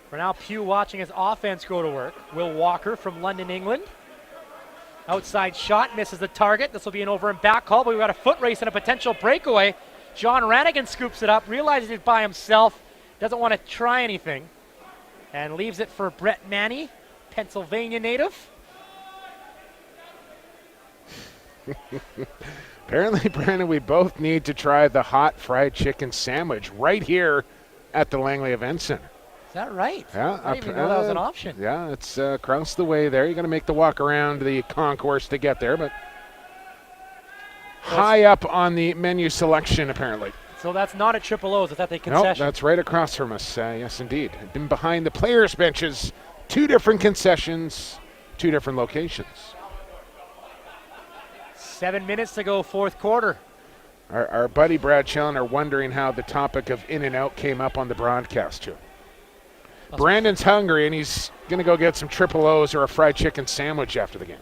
For now, Pugh watching his offense go to work. Will Walker from London, England. Outside shot, misses the target. This will be an over and back call, but we've got a foot race and a potential breakaway. John Rannigan scoops it up, realizes he's by himself, doesn't want to try anything, and leaves it for Brett Manny, Pennsylvania native. Apparently, Brandon, we both need to try the hot fried chicken sandwich right here at the Langley Event Center. Is that right? Yeah, I didn't even know that was an option. Yeah, it's across the way there. You're going to make the walk around the concourse to get there, but high up on the menu selection, apparently. So that's not at Triple O's. It's at the concession. No, that's right across from us. Yes, indeed. Been behind the players' benches. 2 different concessions, 2 different locations. 7 minutes to go, fourth quarter. Our buddy Brad Challoner wondering how the topic of In-N-Out came up on the broadcast, too. Brandon's hungry, and he's going to go get some Triple O's or a fried chicken sandwich after the game.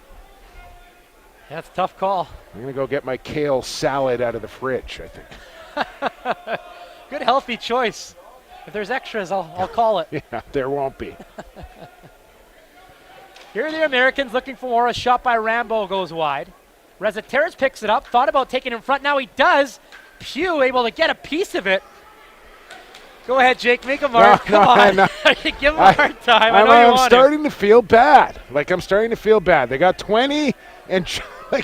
That's a tough call. I'm going to go get my kale salad out of the fridge, I think. Good healthy choice. If there's extras, I'll call it. Yeah, there won't be. Here are the Americans looking for more. A shot by Rambo goes wide. Rezateris picks it up. Thought about taking it in front. Now he does. Pugh able to get a piece of it. Go ahead, Jake. Make him hard. Come on. Give him a hard time. I know you want I'm starting to feel bad. I'm starting to feel bad. They got 20, and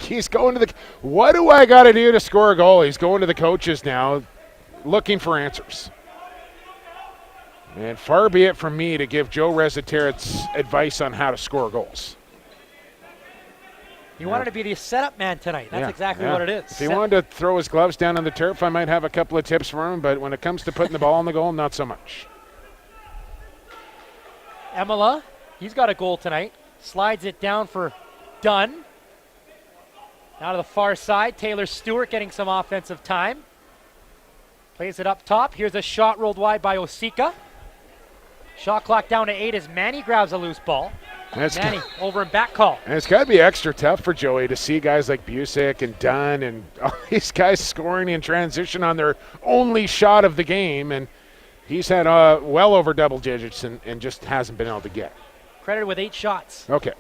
he's going to the. What do I got to do to score a goal? He's going to the coaches now, looking for answers. And far be it from me to give Joe Rezateris advice on how to score goals. He wanted to be the setup man tonight. That's exactly what it is. If he wanted to throw his gloves down on the turf, I might have a couple of tips for him, but when it comes to putting the ball on the goal, not so much. Emila, he's got a goal tonight. Slides it down for Dunn. Now to the far side, Taylor Stewart getting some offensive time. Plays it up top. Here's a shot rolled wide by Osika. Shot clock down to 8 as Manny grabs a loose ball. Manny over and back call. And it's got to be extra tough for Joey to see guys like Busick and Dunn and all these guys scoring in transition on their only shot of the game. And he's had well over double digits and just hasn't been able to get. Credited with 8 shots. Okay.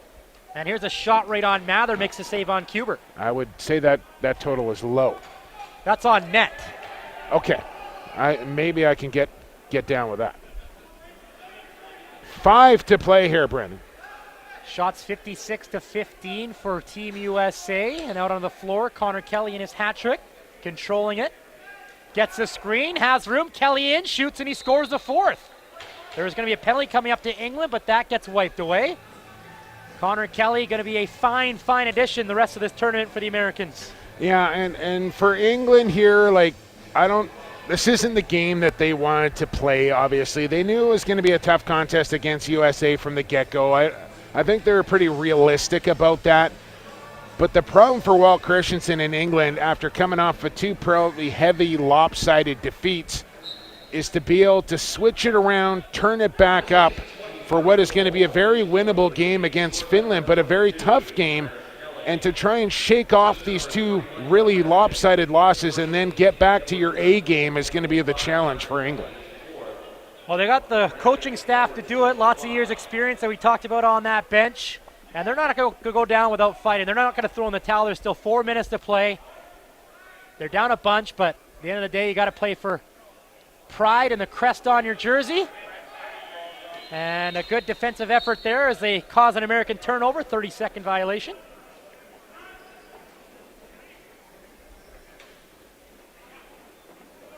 And here's a shot right on Mather, makes a save on Kubert. I would say that total is low. That's on net. Okay. Maybe I can get down with that. 5 to play here, Brendan. Shots 56-15 for Team USA. And out on the floor, Connor Kelly in his hat trick, controlling it. Gets the screen, has room. Kelly in, shoots, and he scores the 4th. There's going to be a penalty coming up to England, but that gets wiped away. Connor Kelly going to be a fine addition the rest of this tournament for the Americans. Yeah, and for England here, this isn't the game that they wanted to play, obviously. They knew it was going to be a tough contest against USA from the get-go. I think they were pretty realistic about that. But the problem for Walt Christensen in England, after coming off of 2 probably heavy lopsided defeats, is to be able to switch it around, turn it back up for what is going to be a very winnable game against Finland, but a very tough game, and to try and shake off these 2 really lopsided losses and then get back to your A game is going to be the challenge for England. Well, they got the coaching staff to do it. Lots of years experience that we talked about on that bench. And they're not going to go down without fighting. They're not going to throw in the towel. There's still 4 minutes to play. They're down a bunch, but at the end of the day, you got to play for pride and the crest on your jersey. And a good defensive effort there as they cause an American turnover, 30-second violation.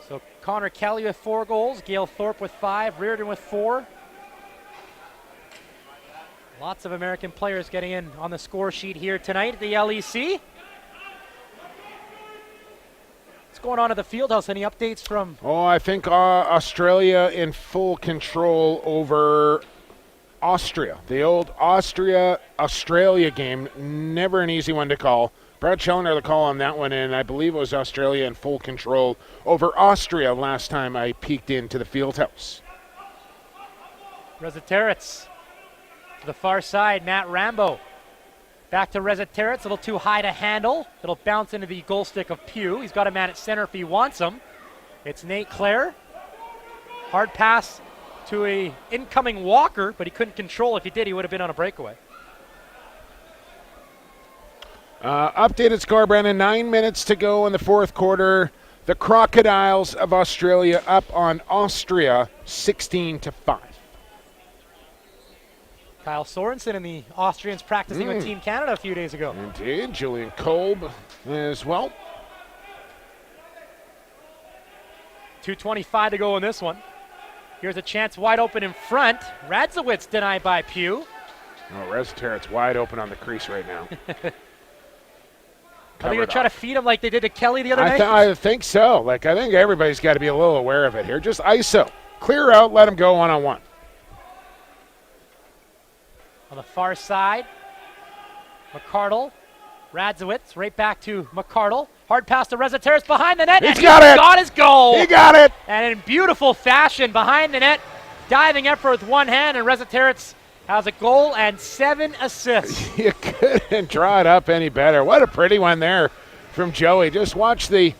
So Connor Kelly with 4 goals, Gale Thorpe with 5, Reardon with 4. Lots of American players getting in on the score sheet here tonight at the LEC. What's going on at the Fieldhouse? Any updates from? I think Australia in full control over Austria. The old Austria-Australia game, never an easy one to call. Brad Challoner the call on that one, and I believe it was Australia in full control over Austria last time I peeked into the Fieldhouse. Rezateris to the far side, Matt Rambo. Back to Rezateris, a little too high to handle. It'll bounce into the goal stick of Pugh. He's got a man at center if he wants him. It's Nate Clare. Hard pass to a incoming Walker, but he couldn't control. If he did, he would have been on a breakaway. Updated score, Brandon. 9 minutes to go in the 4th quarter. The Crocodiles of Australia up on Austria 16-5. Kyle Sorensen and the Austrians practicing with Team Canada a few days ago. Indeed. Julian Kolb as well. 2:25 to go in this one. Here's a chance wide open in front. Radzowitz denied by Pugh. Oh, Rezaterit's wide open on the crease right now. Are they going to try to feed him like they did to Kelly the other night? I think so. I think everybody's got to be a little aware of it here. Just ISO. Clear out, let him go one-on-one. On the far side, McCardle. Radzowitz right back to McCardle. Hard pass to Rezateris behind the net. He's got it. Got his goal. He got it. And in beautiful fashion behind the net, diving effort with one hand, and Rezateris has a goal and 7 assists. You couldn't draw it up any better. What a pretty one there from Joey. Just watch the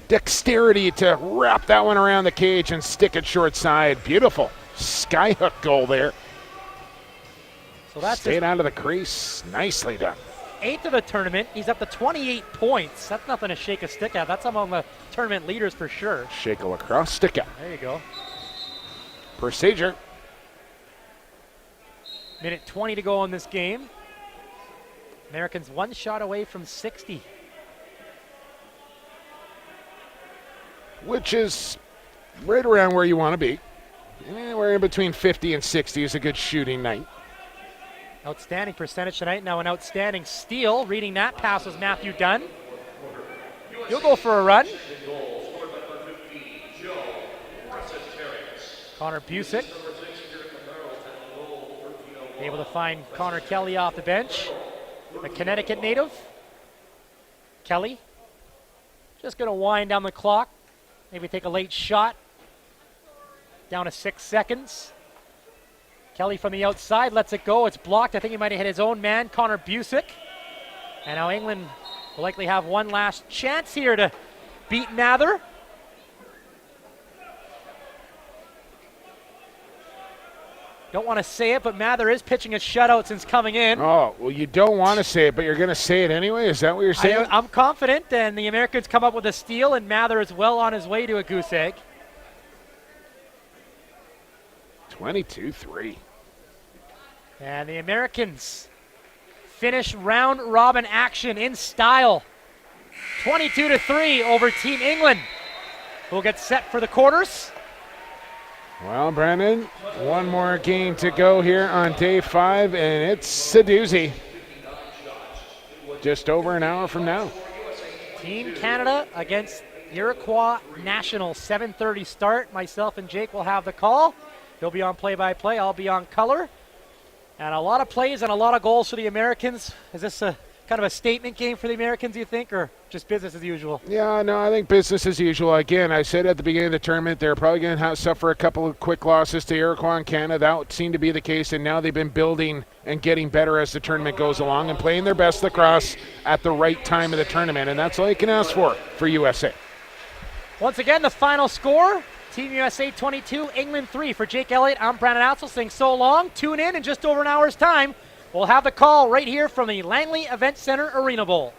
dexterity to wrap that one around the cage and stick it short side. Beautiful skyhook goal there. So that's stayed out of the crease. Nicely done. 8th of the tournament. He's up to 28 points. That's nothing to shake a stick at. That's among the tournament leaders for sure. Shake a lacrosse stick out. There you go. Procedure. Minute 20 to go in this game. Americans 1 shot away from 60. Which is right around where you want to be. Anywhere in between 50 and 60 is a good shooting night. Outstanding percentage tonight. Now an outstanding steal. Reading that pass was Matthew Dunn. He'll go for a run. Connor Busick. Able to find Connor Kelly off the bench. A Connecticut native. Kelly. Just going to wind down the clock. Maybe take a late shot. Down to 6 seconds. Kelly from the outside lets it go. It's blocked. I think he might have hit his own man, Connor Busick. And now England will likely have one last chance here to beat Mather. Don't want to say it, but Mather is pitching a shutout since coming in. Oh, well, you don't want to say it, but you're going to say it anyway? Is that what you're saying? I'm confident, and the Americans come up with a steal, and Mather is well on his way to a goose egg. 22-3. And the Americans finish round robin action in style. 22-3 over Team England, who'll get set for the quarters. Well, Brandon, one more game to go here on day 5, and it's a doozy. Just over an hour from now. Team Canada against Iroquois National, 7:30 start. Myself and Jake will have the call. He'll be on play-by-play. I'll be on color. And a lot of plays and a lot of goals for the Americans. Is this a kind of a statement game for the Americans, you think, or just business as usual? Yeah, no, I think business as usual. Again, I said at the beginning of the tournament, they're probably going to suffer a couple of quick losses to Iroquois and Canada. That seemed to be the case, and now they've been building and getting better as the tournament goes along and playing their best lacrosse at the right time of the tournament, and that's all you can ask for USA. Once again, the final score, Team USA 22, England 3. For Jake Elliott, I'm Brandon Outsell saying so long. Tune in just over an hour's time. We'll have the call right here from the Langley Event Center Arena Bowl.